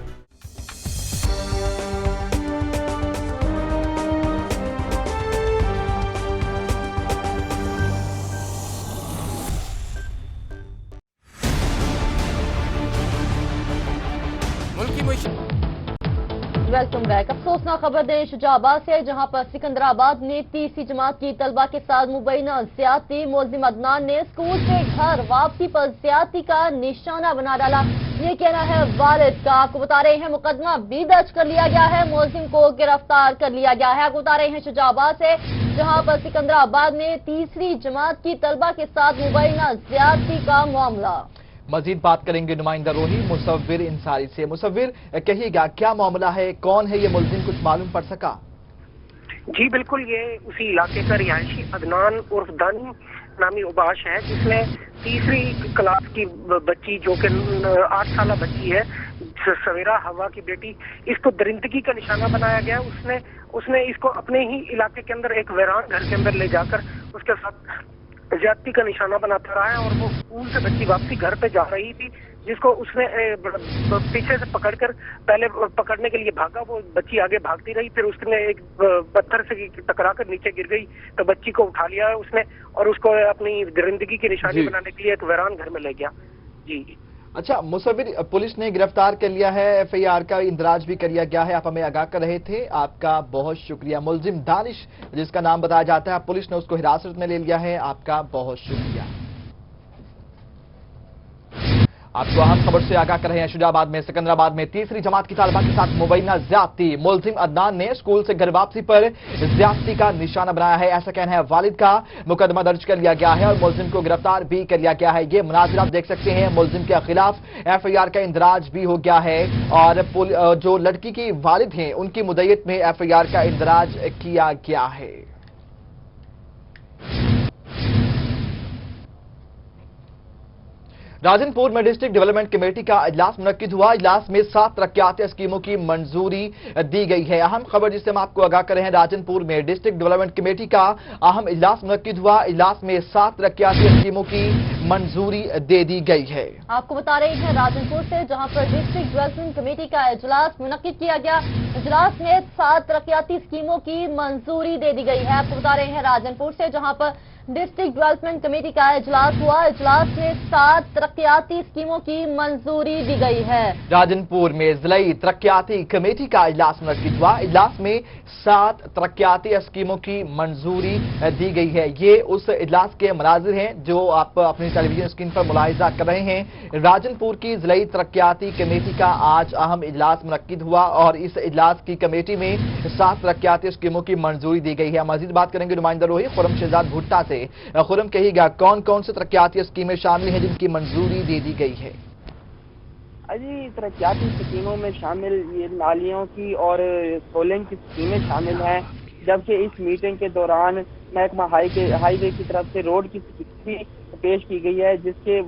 Welcome back. अफसोसनाक खबर दें शुजाबाद से, जहां पर सिकंदराबाद में तीसरी जमात की तलबा के साथ मुबैना ज्यादती, मुलजिम अदनान ने स्कूल से घर वापसी पर ज्यादती का निशाना बना डाला। ये कहना है वालिद का। आपको बता रहे हैं मुकदमा भी दर्ज कर लिया गया है, मुलजिम को गिरफ्तार कर लिया गया है। आपको बता रहे हैं शुजाबाद से, जहां पर सिकंदराबाद में तीसरी जमात की तलबा के साथ मुबैना ज्यादती का मामला। मजीद बात करेंगे नुमाइंदा रोही मुसव्विर इंसारी से। मुसव्विर, कहिएगा क्या मामला है, कौन है ये मुलजिम, कुछ मालूम पड़ सका? जी बिल्कुल, ये उसी इलाके का रिहायशी अदनान उर्फ दानी नामी उबाश है, जिसने तीसरी क्लास की बच्ची जो कि 8 साल बच्ची है, सवेरा हवा की बेटी, इसको दरिंदगी का निशाना बनाया गया। उसने इसको अपने ही इलाके के अंदर एक वीरान घर के अंदर ले जाकर उसके साथ ज्यादती का निशाना बनाता रहा है, और वो स्कूल से बच्ची वापसी घर पे जा रही थी, जिसको उसने पीछे से पकड़कर पहले पकड़ने के लिए भागा। वो बच्ची आगे भागती रही, फिर उसने एक पत्थर से टकरा कर नीचे गिर गई, तो बच्ची को उठा लिया उसने और उसको अपनी दरिंदगी की निशानी बनाने के लिए एक वीरान घर में ले गया। जी अच्छा मुसव्विर, पुलिस ने गिरफ्तार कर लिया है, FIR का इंदराज भी कर लिया गया है, आप हमें आगाह कर रहे थे, आपका बहुत शुक्रिया। मुलजिम दानिश जिसका नाम बताया जाता है, पुलिस ने उसको हिरासत में ले लिया है, आपका बहुत शुक्रिया। आपको अहम खबर से आगाह कर रहे हैं शुजाबाद में सिकंदराबाद में तीसरी जमात की तालिबा के साथ मुबैना ज्यादती, मुलजिम अदनान ने स्कूल से घर वापसी पर ज्यादती का निशाना बनाया है, ऐसा कहना है वालिद का। मुकदमा दर्ज कर लिया गया है और मुलजिम को गिरफ्तार भी कर लिया गया है। ये मुनाजिर आप देख सकते हैं, मुलजिम के खिलाफ FIR का इंदराज भी हो गया है, और जो लड़की की वालिद हैं उनकी मुद्दत में FIR का इंदराज किया गया है। राजनपुर में डिस्ट्रिक्ट डेवलपमेंट कमेटी का इजलास मुनक्किद हुआ। इजलास में 7 तरक्याती स्कीमों की मंजूरी दी गई है। अहम खबर जिससे हम आपको आगाह करें हैं, राजनपुर में डिस्ट्रिक्ट डेवलपमेंट कमेटी का अहम इजलास मुनक्किद हुआ। इजलास में 7 तरक्याती स्कीमों की मंजूरी दे दी गई है। आपको बता रहे हैं राजनपुर से, जहां पर डिस्ट्रिक्ट डेवलपमेंट कमेटी का इजलास मुनक्किद किया गया। इजलास में 7 तरक्याती स्कीमों की मंजूरी दे दी गई है। आपको बता रहे हैं राजनपुर से, जहां पर डिस्ट्रिक्ट डेवलपमेंट कमेटी का इजलास हुआ। इजलास में 7 तरक्याती स्कीमों की मंजूरी दी गई है। राजनपुर में जिलाई तरक्याती कमेटी का इजलास मुनक्किद हुआ। इजलास में 7 तरक्याती स्कीमों की मंजूरी दी गई है। ये उस इजलास के मनाजिर हैं जो आप अपनी टेलीविजन स्क्रीन पर मुलाहिजा कर रहे हैं। राजनपुर की जिलाई तरक्याती कमेटी का आज अहम इजलास मुनक्किद हुआ और इस इजलास की कमेटी में 7 तरक्याती स्कीमों की मंजूरी दी गई है। मजीद बात करेंगे नुमाइंदा रोही खुरम शहजाद भुट्टा से। खुरम, कहिएगा कौन कौन से तरक्याती स्कीमें शामिल हैं जिनकी मंजूरी दे दी गई है? अजी, तरक्याती स्कीमों में शामिल ये नालियों की और सोलिंग की स्कीमें शामिल हैं, जबकि इस मीटिंग के दौरान महकमा हाईवे की तरफ से रोड की स्कीम पेश की गई है, जिसके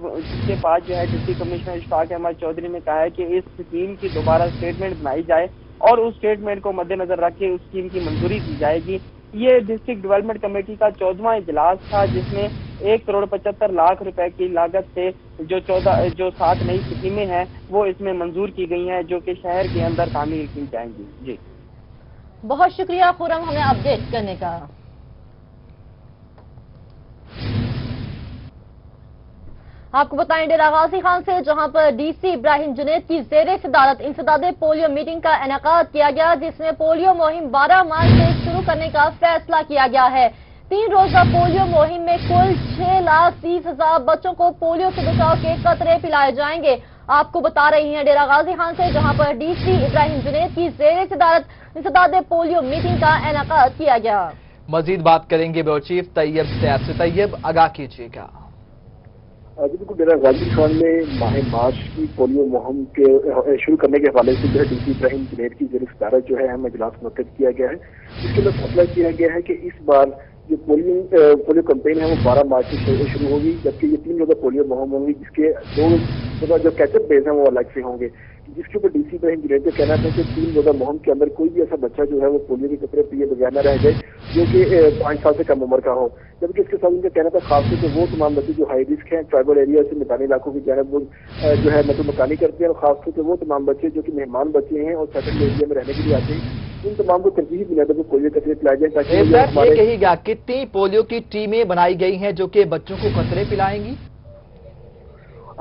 बाद जो है डिप्टी कमिश्नर इशफाक अहमद चौधरी ने कहा है कि इस स्कीम की दोबारा स्टेटमेंट बनाई जाए और उस स्टेटमेंट को मद्देनजर रख के उस स्कीम की मंजूरी दी जाएगी। ये डिस्ट्रिक्ट डेवलपमेंट कमेटी का 14वां इजलास था, जिसमें 1,75 लाख रुपए की लागत से जो 7 नई स्कीमें हैं वो इसमें मंजूर की गई हैं, जो कि शहर के अंदर तामीर की जाएंगी। जी बहुत शुक्रिया खुरम हमें अपडेट करने का। आपको बताएं डेरा गाजी खान से, जहां पर डीसी इब्राहिम जुनैद की ज़ेरे सदारत इंसदाद पोलियो मीटिंग का इनेकाद किया गया, जिसमें पोलियो मुहिम 12 मार्च से शुरू करने का फैसला किया गया है। 3 रोजा पोलियो मुहिम में कुल 6,30,000 बच्चों को पोलियो से बचाव के कतरे पिलाए जाएंगे। आपको बता रही हैं डेरा गाजी खान से, जहां पर डीसी इब्राहिम जुनैद की ज़ेरे सदारत इंसदाद पोलियो मीटिंग का इनेकाद किया गया। मजीद बात करेंगे ब्यूरो चीफ तैयब सैफ से। तैयब, आगाह कीजिएगा। बिल्कुल, डेरा गाजी खान में माह मार्च की पोलियो मुहिम के शुरू करने के हवाले से जो है डीसी इब्राहिम जुनैद की ज़ेरे सदारत जो है अहम इजलास मुनक्किद किया गया है। इसके अंदर फैसला किया गया है कि इस बार जो पोलियो कैंपेन है वो 12 मार्च से शुरू होगी, जबकि ये 3 रोजा पोलियो मुहिम होंगी, जिसके 2 रोजा जो कैचअप डेज हैं वो अलग से होंगे, जिसके ऊपर डीसी इब्राहिम जुनैद का कहना था कि 3 रोजा मुहिम के अंदर कोई भी ऐसा बच्चा जो है वो पोलियो के कतरे पिए बगैर न रह जाए जो कि 5 साल से कम उम्र का हो। जबकि इसके साथ उनका कहना था खासतौर पर वो तमाम बच्चे जो हाई रिस्क हैं, ट्राइबल एरिया से मैदानी इलाकों की जानब जो है नकल मकानी करते हैं, और खासतौर पर वो तमाम बच्चे जो कि मेहमान बच्चे हैं और सेटल एरिया में रहने के लिए आते हैं, उन तमाम को तरजीही बुनियादों पर पोलियो कतरे पिलाए जाए ताकि ये कहिएगा कितनी पोलियो की टीमें बनाई गई हैं जो कि बच्चों को कतरे पिलाएंगी?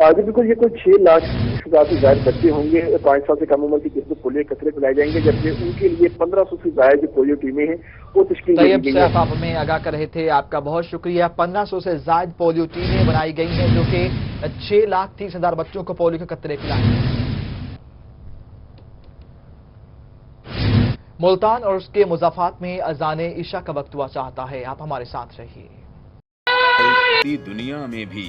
जी बिल्कुल, ये कोई 6,30,000 से ज्यादा बच्चे होंगे 5 साल से कम उम्र की, जिसमें पोलियो कतरे पिलाए जाएंगे, जबकि उनके लिए 1500 से ज्यादा जो पोलियो टीमें हैं वो तश्कील दी गई है। आप हमें आगाह कर रहे थे, आपका बहुत शुक्रिया। 1500 से ज्यादा पोलियो टीमें बनाई गई हैं जो कि 6,30,000 बच्चों को पोलियो के कतरे पिलाएंगे। मुल्तान और उसके मुज़ाफ़ात में अज़ान इशा का वक्त हुआ चाहता है, आप हमारे साथ रहिए। दुनिया में भी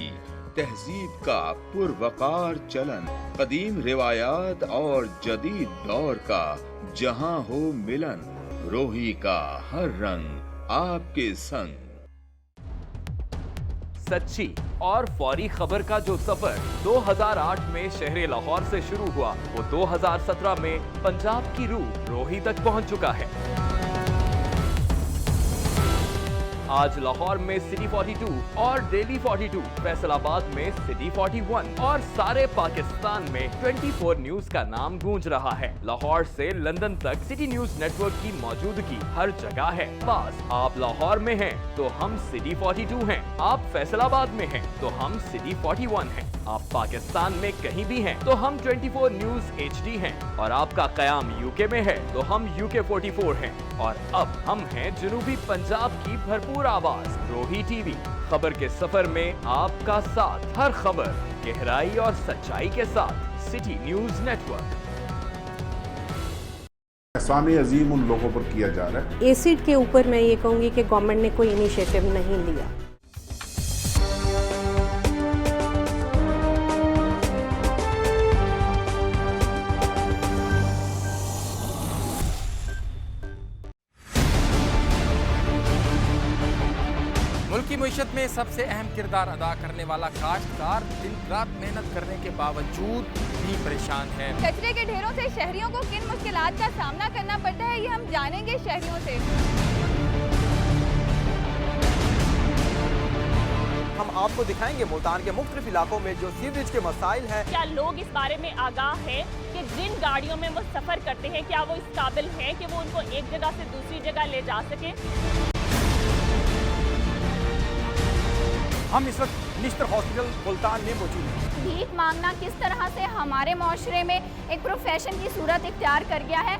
तहजीब का पुरवकार चलन, कदीम रिवायात और जदीद दौर का जहां हो मिलन, रोही का हर रंग आपके संग। सच्ची और फौरी खबर का जो सफर 2008 में शहर लाहौर से शुरू हुआ, वो 2017 में पंजाब की रूह रोही तक पहुंच चुका है। आज लाहौर में सिटी 42 और डेली 42, फैसलाबाद में सिटी 41 और सारे पाकिस्तान में 24 न्यूज का नाम गूंज रहा है। लाहौर से लंदन तक सिटी न्यूज नेटवर्क की मौजूदगी हर जगह है। पास आप लाहौर में हैं तो हम सिटी 42 हैं, आप फैसलाबाद में हैं तो हम सिटी 41 हैं, आप पाकिस्तान में कहीं भी हैं तो हम 24 न्यूज HD हैं, और आपका कयाम यूके में है तो हम UK 44 हैं, और अब हम हैं जनूबी पंजाब की भरपूर आवाज रोही टीवी। खबर के सफर में आपका साथ, हर खबर गहराई और सच्चाई के साथ सिटी न्यूज नेटवर्क। एहसान अजीम उन लोगों पर किया जा रहा है। एसिड के ऊपर मैं ये कहूँगी कि गवर्नमेंट ने कोई इनिशिएटिव नहीं लिया। मुल्क की मईशत में सबसे अहम किरदार अदा करने वाला काश्तकार दिन रात मेहनत करने के बावजूद भी परेशान है। कचरे के ढेरों से शहरियों को किन मुश्किलात का सामना करना पड़ता है, ये हम जानेंगे शहरियों से। हम आपको दिखाएंगे मुल्तान के मुख्तलिफ इलाकों में जो सीवरेज के मसाइल हैं। क्या लोग इस बारे में आगाह हैं कि जिन गाड़ियों में वो सफर करते हैं क्या वो इस काबिल हैं कि वो उनको एक जगह से दूसरी जगह ले जा सके? हम इस वक्त निश्तर हॉस्पिटल मुल्तान में मौजूद हैं। भीख मांगना किस तरह से हमारे माशरे में एक प्रोफेशन की सूरत इख्तियार कर गया है।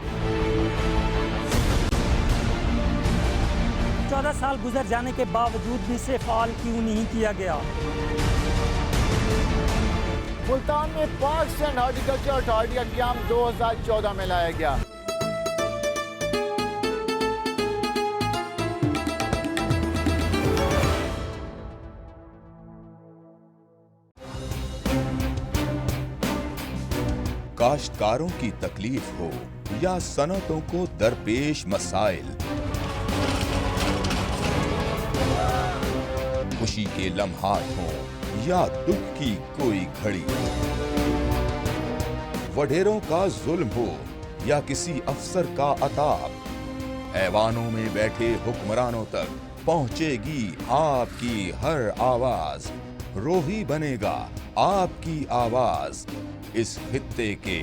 14 साल गुजर जाने के बावजूद भी इसे फाल क्यों नहीं किया गया। मुल्तान में पार्क्स एंड हॉर्टिकल्चर अथॉरिटी का क़याम 2014 में लाया गया। काश्तकारों की तकलीफ हो या सनतों को दरपेश मसाइल, खुशी के लम्हात हों या दुख की कोई घड़ी, वडेरों का जुल्म हो या किसी अफसर का अताब, ऐवानों में बैठे हुक्मरानों तक पहुंचेगी आपकी हर आवाज। रोही बनेगा आपकी आवाज, इस खित्ते के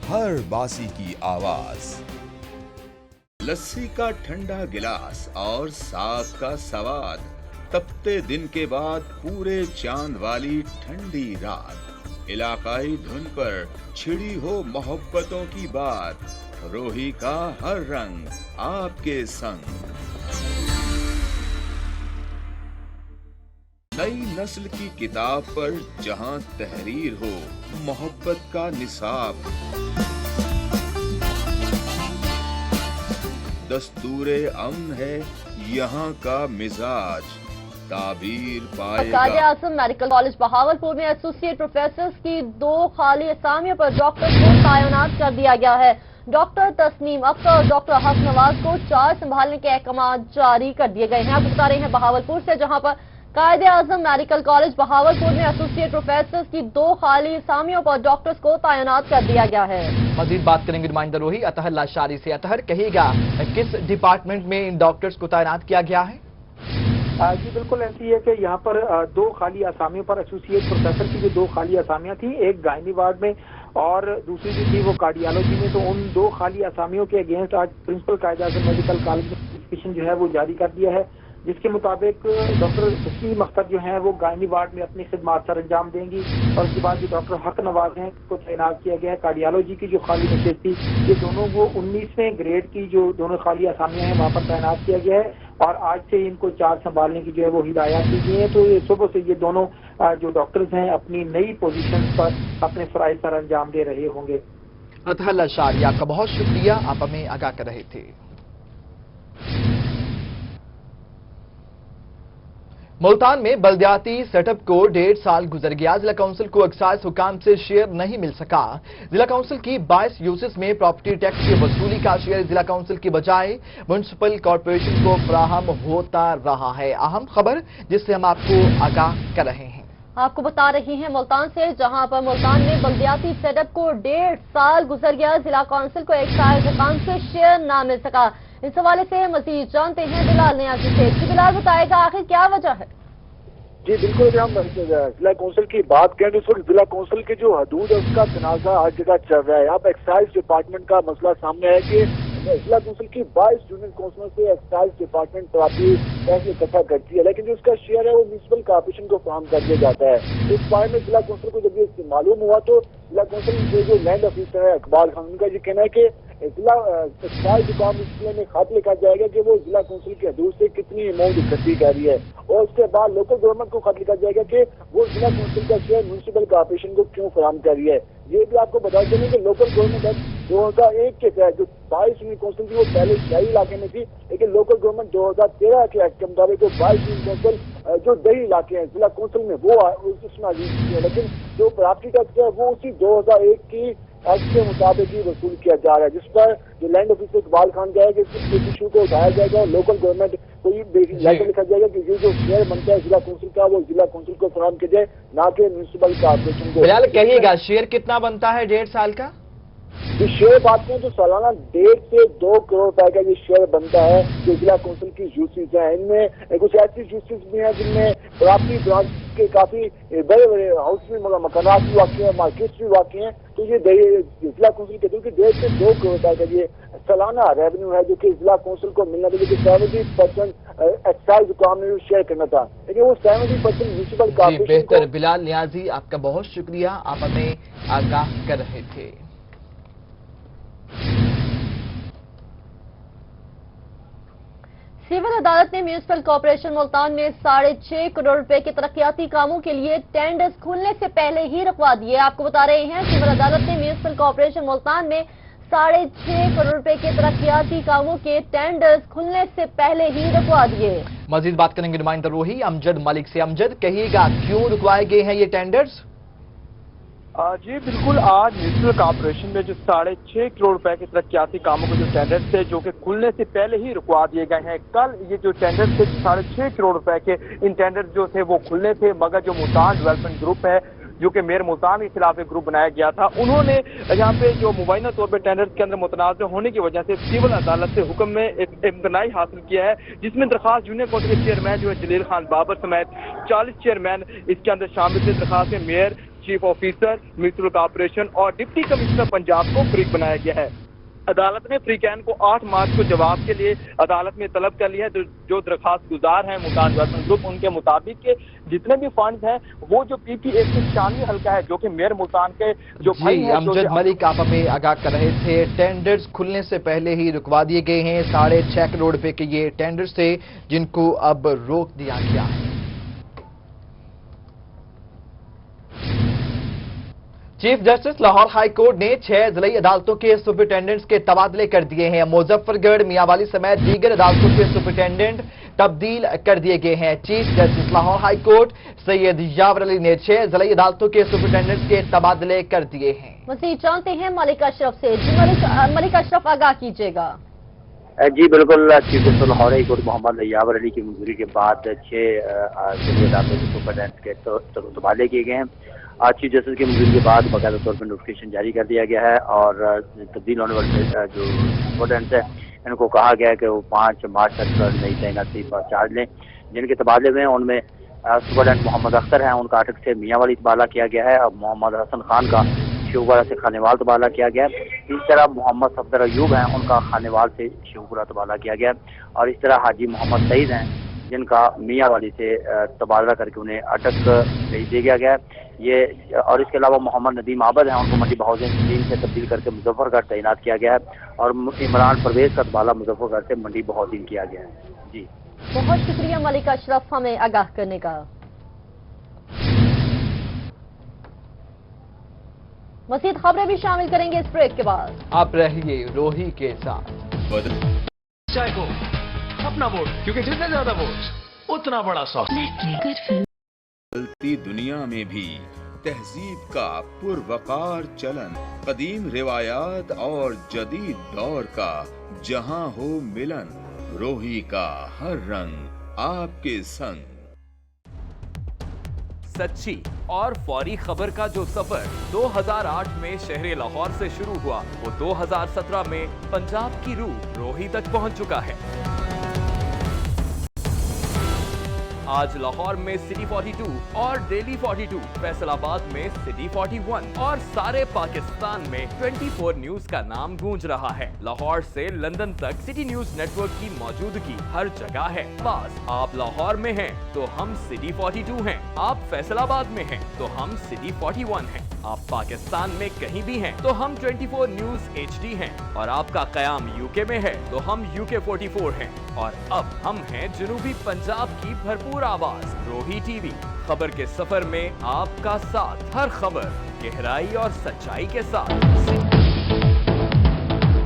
हर बासी की आवाज। लस्सी का ठंडा गिलास और साग का सवाद, तपते दिन के बाद पूरे चांद वाली ठंडी रात, इलाकाई धुन पर छिड़ी हो मोहब्बतों की बात, रोही का हर रंग आपके संग। नई नस्ल की किताब पर जहां तहरीर हो मोहब्बत का निसाब, दस्तूरे अमन है यहाँ का मिजाज, ताबीर पाएगा। कायदे आज़म मेडिकल कॉलेज बहावलपुर में एसोसिएट प्रोफेसर की 2 खाली असामियों पर डॉक्टर को तैनात कर दिया गया है। डॉक्टर तस्नीम अख्तर और डॉक्टर हक नवाज को चार्ज संभालने के अहकाम जारी कर दिए गए हैं। आपको बता रहे हैं बहावलपुर से, जहां पर कायदे आज़म मेडिकल कॉलेज बहावलपुर में एसोसिएट प्रोफेसर की 2 खाली असामियों पर डॉक्टर्स को तैनात कर दिया गया है। मजीद बात करेंगे नुमाइंदा रोही अतहर लाशारी से। अतहर, कहिएगा किस डिपार्टमेंट में इन डॉक्टर्स को तैनात किया गया है? जी बिल्कुल ऐसी है कि यहाँ पर 2 खाली असामियों पर एसोसिएट प्रोफेसर की जो 2 खाली असामियाँ थी, एक गायनी वार्ड में और दूसरी जो थी वो कार्डियोलॉजी में, तो उन 2 खाली असामियों के अगेंस्ट आज प्रिंसिपल कायदे आज़म मेडिकल कॉलेज ने नोटिफिकेशन जो है वो जारी कर दिया है, जिसके मुताबिक डॉक्टर तस्नीम अख्तर जो हैं वो गायनी वार्ड में अपनी खिदमात सर अंजाम देंगी और उसके बाद जो डॉक्टर हक नवाज हैं को तैनात किया गया है। कार्डियोलॉजी की जो खाली नशिस्त थी, ये दोनों वो 19वें ग्रेड की जो दोनों खाली असामियाँ हैं वहाँ पर तैनात किया गया है और आज से इनको चार्ज संभालने की जो है वो हिदायत दी गई है। तो ये सुबह से ये दोनों जो डॉक्टर्स हैं अपनी नई पोजीशन पर अपने फराइज सर अंजाम दे रहे होंगे। अतहर लाशारी, आपका बहुत शुक्रिया, आप हमें आगाह कर रहे थे। मुल्तान में बल्दियाती सेटअप को 1.5 साल गुजर गया। जिला काउंसिल को एक्साइज हुकाम से शेयर नहीं मिल सका। जिला काउंसिल की 22 यूसेस में प्रॉपर्टी टैक्स की वसूली का शेयर जिला काउंसिल की बजाय म्युनिसिपल कॉर्पोरेशन को फराहम होता रहा है। अहम खबर जिससे हम आपको आगाह कर रहे हैं, आपको बता रही हैं मुल्तान से, जहां पर मुल्तान में बल्दियाती सेटअप को 1.5 साल गुजर गया। जिला काउंसिल को एक्साइज हुकाम से शेयर न मिल सका। इस हवाले से मजीद जानते हैं बिलाल नियाजी से। बिलाल, बताएगा आखिर क्या वजह है? जी बिल्कुल, अगर हम जिला काउंसिल की बात करें तो इस वक्त जिला काउंसिल की जो हदूद है उसका तनाजा हर जगह चल रहा है। यहाँ पर एक्साइज डिपार्टमेंट का मसला सामने है कि जिला काउंसिल की 22 जूनियर काउंसिलर से एक्साइज डिपार्टमेंट प्रॉपर्टी टैक्स इकट्ठा करती है, लेकिन जो उसका शेयर है वो म्युनिसिपल कॉर्पोरेशन को फराहम कर दिया जाता है। इस बारे में जिला काउंसिल को जब ये मालूम हुआ तो जिला काउंसिल के जो लैंड ऑफिसर है इकबाल खान, उनका ये कहना है कि जिला एक्साइज हुकाम इसलिए में खत लिखा जाएगा कि वो जिला काउंसिल की हदूद से कितनी अमाउंट इकट्ठी कर रही है और उसके बाद लोकल गवर्नमेंट को खत लिखा जाएगा कि वो जिला काउंसिल का शेयर म्युनिसिपल कॉर्पोरेशन को क्यों फराहम कर रही है। ये भी आपको बता दें कि लोकल गवर्नमेंट एक्ट 2001 के तहत जो 22 यूनियन काउंसिल थी वो पहले शहरी इलाके में थी, लेकिन लोकल गवर्नमेंट 2013 के एक्ट के मुताबिक 22 यूनियन काउंसिल जो दही इलाके हैं जिला काउंसिल में वो उसमें है, लेकिन जो प्रॉपर्टी टैक्स है वो उसी 2001 की एक्ट के मुताबिक ही वसूल किया जा रहा है, जिस पर जो लैंड ऑफिसर इकबाल खान कहा है कि इस इशू को उठाया जाएगा और लोकल गवर्नमेंट को ये लेटर लिखा जाएगा कि ये जो शेयर बनता है जिला काउंसिल का वो जिला काउंसिल को फराहम किया जाए, ना कि म्युनिसिपल कॉर्पोरेशन को। बिलाल, कहिएगा शेयर कितना बनता है 1.5 साल का? ये शेयर बात करें तो सालाना 1.5 से 2 करोड़ रुपए का ये शेयर बनता है जो जिला काउंसिल की यूसीज है। इनमें कुछ ऐसी यूसीज भी हैं जिनमें प्रॉपर्टी ब्रांच के काफी बड़े बड़े हाउस भी मकानात भी वाकई हैं, मार्केट्स भी वाकई हैं। तो ये जिला काउंसिल के 1.5 से 2 करोड़ रुपए का ये सालाना रेवेन्यू है जो कि जिला काउंसिल को मिलना था, क्योंकि 70% एक्साइज हुकाम ने शेयर करना था, लेकिन वो 70% म्युनिसिपल कॉर्पोरेशन। बेहतर बिलाल नियाजी, आपका बहुत शुक्रिया, आप हमें आगाह कर रहे थे। सिविल अदालत ने म्युनिसिपल कॉर्पोरेशन मुल्तान में 6.5 करोड़ रुपए के तरक्याती कामों के लिए टेंडर्स खुलने से पहले ही रुकवा दिए। आपको बता रहे हैं सिविल अदालत ने म्युनिसिपल कॉर्पोरेशन मुल्तान में 6.5 करोड़ रुपए के तरक्याती कामों के टेंडर्स खुलने से पहले ही रुकवा दिए। मजीद बात करेंगे नुमाइंदा रोही अमजद मलिक से। अमजद, कहिएगा क्यों रुकवाए गए हैं ये टेंडर्स? जी बिल्कुल, आज म्युनिसिपल कॉर्पोरेशन में जो 6.5 करोड़ रुपए के तरक्याती कामों के जो टेंडर्स थे जो कि खुलने से पहले ही रुकवा दिए गए हैं। कल ये जो टेंडर्स थे 6.5 करोड़ रुपए के, इन टेंडर्स जो थे वो खुलने थे, मगर जो मुल्तान डेवलपमेंट ग्रुप है जो कि मेयर मुल्तान के खिलाफ एक ग्रुप बनाया गया था, उन्होंने यहाँ पे जो मुबैना तौर पर टेंडर्स के अंदर मुतनाज़ होने की वजह से सिविल अदालत से हुक्म में एक इम्तनाई हासिल किया है, जिसमें दरखास्त जूनियर काउंसिल के चेयरमैन जो है जलील खान बाबर समेत 40 चेयरमैन इसके अंदर शामिल थे। दरखास्त में mayor, chief officer, municipal corporation और डिप्टी कमिश्नर पंजाब को फरीक बनाया गया है। عدالت نے فریقین کو 8 مارچ کو جواب کے لیے عدالت میں طلب کر لیا ہے۔ جو درخواست گزار ہیں ملتان ویسٹرن گروپ، ان کے مطابق کہ جتنے بھی فنڈز ہیں وہ جو پی پی 196 حلقہ ہے جو کہ میئر ملتان کے جو امجد ملک آپ ہمیں آگاہ کر رہے تھے، ٹینڈرز کھلنے سے پہلے ہی رکوا دیے گئے ہیں۔ 6.5 کروڑ روپے کے یہ ٹینڈرز تھے جن کو اب روک دیا گیا ہے۔ Chief justice Lahore high court نے 6 ضلعی عدالتوں کے سپرنٹینڈنٹس کے تبادلے کر دیے ہیں۔ مظفر گڑھ، میاں والی سمیت دیگر عدالتوں کے سپرنٹینڈنٹ تبدیل کر دیے گئے ہیں۔ Chief justice Lahore high court Syed Yawar Ali نے 6 ضلعی عدالتوں کے سپرنٹینڈنٹس کے تبادلے کر دیے ہیں۔ مزید جانتے ہیں ملک اشرف سے۔ ملک اشرف آگاہ کیجیے گا۔ جی بالکل، chief justice Lahore high court Muhammad Yawar Ali کی منظوری کے بعد 6 ضلعی عدالتوں کے سپرنٹینڈنٹس کے تبادلے کیے گئے ہیں۔ چیف جسٹس کی منظوری کے بعد باقاعدہ طور پر نوٹیفکیشن جاری کر دیا گیا ہے اور تبدیل ہونے والے جو سپرنٹینڈنٹس ہیں ان کو کہا گیا ہے کہ وہ 5 مارچ تک نئی تعیناتی پر چارج لیں۔ جن کے تبادلے ہوئے ہیں ان میں سپرنٹینڈنٹ محمد اختر ہیں، ان کا اٹک سے میاں والی تبادلہ کیا گیا ہے، اور محمد حسن خان کا شیوپورہ سے خانیوال تبادلہ کیا گیا ہے۔ اس طرح محمد صفدر ایوب ہیں، ان کا خانیوال سے شیوپورہ تبادلہ کیا گیا ہے، اور اس طرح حاجی محمد سعید ہیں جن کا میاں والی سے تبادلہ کر کے انہیں اٹک بھیج دیا گیا ہے۔ یہ اور اس کے علاوہ محمد ندیم عابد ہیں، ان کو منڈی بہاؤدین سے تبدیل کر کے مظفر گڑھ تعینات کیا گیا ہے، اور عمران پرویز کا تبادلہ مظفر گڑھ سے منڈی بہاؤدین کیا گیا ہے۔ جی بہت شکریہ ملک اشرف ہمیں آگاہ کرنے کا۔ مزید خبریں بھی شامل کریں گے اس بریک کے بعد۔ آپ رہیے روہی کے ساتھ۔ چائے کو اپنا ووٹ، کیونکہ جتنے زیادہ ووٹ اتنا بڑا سوچ۔ بدلتی دنیا میں بھی تہذیب کا پروقار چلن، قدیم روایات اور جدید دور کا جہاں ہو ملن، روہی کا ہر رنگ آپ کے سنگ۔ سچی اور فوری خبر کا جو سفر 2008 میں شہر لاہور سے شروع ہوا، وہ 2017 میں پنجاب کی روح روہی تک پہنچ چکا ہے۔ آج لاہور میں سٹی 42 اور ڈیلی 42، فیصل آباد میں سٹی 41 اور سارے پاکستان میں 24 نیوز کا نام گونج رہا ہے۔ لاہور سے لندن تک سٹی نیوز نیٹ ورک کی موجودگی ہر جگہ ہے۔ بس آپ لاہور میں ہیں تو ہم سٹی 42 ہیں، آپ فیصل آباد میں ہیں تو ہم سٹی 41 ہیں، آپ پاکستان میں کہیں بھی ہیں تو ہم 24 نیوز HD ہیں، اور آپ کا قیام UK میں ہے تو ہم UK 44 ہیں، اور اب ہم ہیں جنوبی پنجاب کی بھرپور آواز روہی ٹی وی۔ خبر کے سفر میں آپ کا ساتھ، ہر خبر گہرائی اور سچائی کے ساتھ۔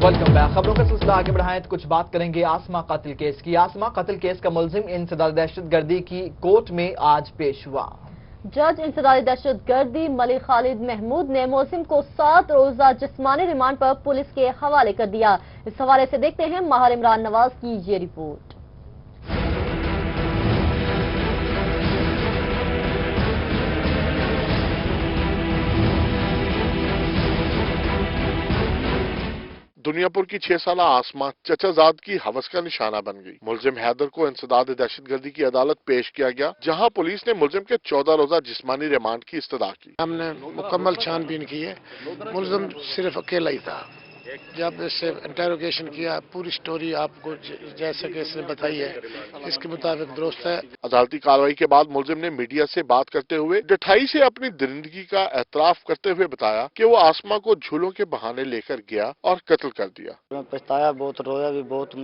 Welcome back. خبروں کا سلسلہ آگے بڑھائیں تو کچھ بات کریں گے آسما قتل کیس کی۔ آسما قتل کیس کا ملزم انسداد دہشت گردی کی کورٹ میں آج پیش ہوا۔ جج انسداد دہشت گردی ملک خالد محمود نے ملزم کو 7 روزہ جسمانی ریمانڈ پر پولیس کے حوالے کر دیا۔ اس حوالے سے دیکھتے ہیں ماہر عمران نواز کی یہ رپورٹ۔ دنیا پور کی 6 سالہ آسما چچا زاد کی ہوس کا نشانہ بن گئی۔ ملزم حیدر کو انسداد دہشت گردی کی عدالت پیش کیا گیا، جہاں پولیس نے ملزم کے 14 روزہ جسمانی ریمانڈ کی استدعا کی۔ ہم نے مکمل چھان بین کی ہے، ملزم صرف اکیلا ہی تھا۔ جب اس سے انٹروگیشن کیا، پوری سٹوری آپ کو جیسا کہ اس نے بتائی ہے اس کے مطابق درست ہے۔ عدالتی کارروائی کے بعد ملزم نے میڈیا سے بات کرتے ہوئے ڈٹھائی سے اپنی درندگی کا اعتراف کرتے ہوئے بتایا کہ وہ آسما کو جھولوں کے بہانے لے کر گیا اور قتل کر دیا۔ میں پچھتایا بہت، رویا بھی بہت،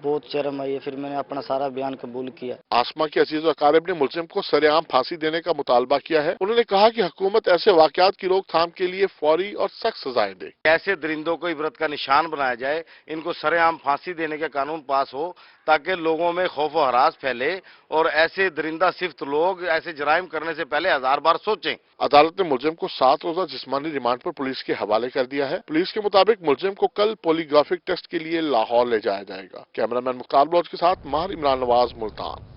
بہت شرم آئی ہے، پھر میں نے اپنا سارا بیان قبول کیا۔ آسما کے عزیز و اقارب نے ملزم کو سرے عام پھانسی دینے کا مطالبہ کیا ہے۔ انہوں نے کہا کہ حکومت ایسے واقعات کی روک تھام کے لیے فوری اور سخت سزائیں دے۔ ایسے درندوں کو عبرت کا نشان بنایا جائے، ان کو سرے عام پھانسی دینے کا قانون پاس ہو تاکہ لوگوں میں خوف و ہراس پھیلے اور ایسے درندہ صفت لوگ ایسے جرائم کرنے سے پہلے 1000 بار سوچیں۔ عدالت نے ملزم کو 7 روزہ جسمانی ریمانڈ پر پولیس کے حوالے کر دیا ہے۔ پولیس کے مطابق ملزم کو کل پولی گرافک ٹیسٹ کے لیے لاہور لے جایا جائے گا۔ کیمرہ مین مختار بلوچ کے ساتھ ماہر عمران نواز، ملتان۔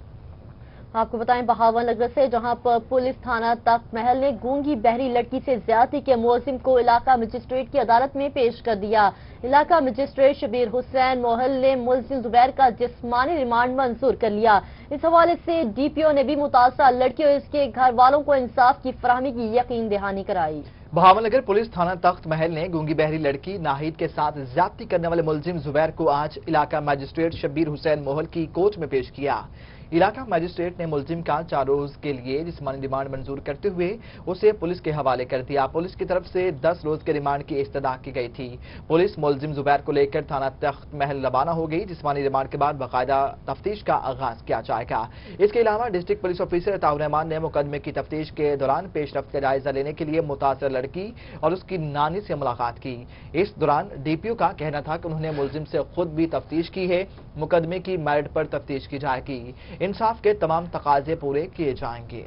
आपको बताएं बहावन नगर से, जहां पर पुलिस थाना तख्त महल ने गूंगी बहरी लड़की से ज्यादती के मुलजिम को इलाका मजिस्ट्रेट की अदालत में पेश कर दिया। इलाका मजिस्ट्रेट शबीर हुसैन मोहल ने मुलजिम जुबैर का जिस्मानी रिमांड मंजूर कर लिया। इस हवाले से डीपीओ ने भी मुतासरा लड़की और इसके घर वालों को इंसाफ की फराहमी की यकीन दहानी कराई। बहावनगर पुलिस थाना तख्त महल ने गूंगी बहरी लड़की नाहिद के साथ ज्यादती करने वाले मुलजिम जुबैर को आज इलाका मजिस्ट्रेट शबीर हुसैन मोहल की कोर्ट में पेश किया। इलाका मजिस्ट्रेट ने मुलजिम का 4 रोज के लिए जिस्मानी रिमांड मंजूर करते हुए उसे पुलिस के हवाले कर दिया। पुलिस की तरफ से 10 रोज के रिमांड की इस्तदा की गई थी। पुलिस मुलजिम जुबैर को लेकर थाना तख्त महल रवाना हो गई। जिस्मानी रिमांड के बाद बाकायदा तफ्तीश का आगाज किया जाएगा। इसके अलावा district police officer Ataur Rahman ने मुकदमे की तफ्तीश के दौरान पेशरफ्त का जायजा लेने के लिए मुतासर लड़की और उसकी नानी से मुलाकात की। इस दौरान डीपीओ का कहना था कि उन्होंने मुलजिम से खुद भी तफ्तीश की है। मुकदमे की मेरिट पर तफ्तीश की जाएगी। इंसाफ के तमाम तकाजे पूरे किए जाएंगे।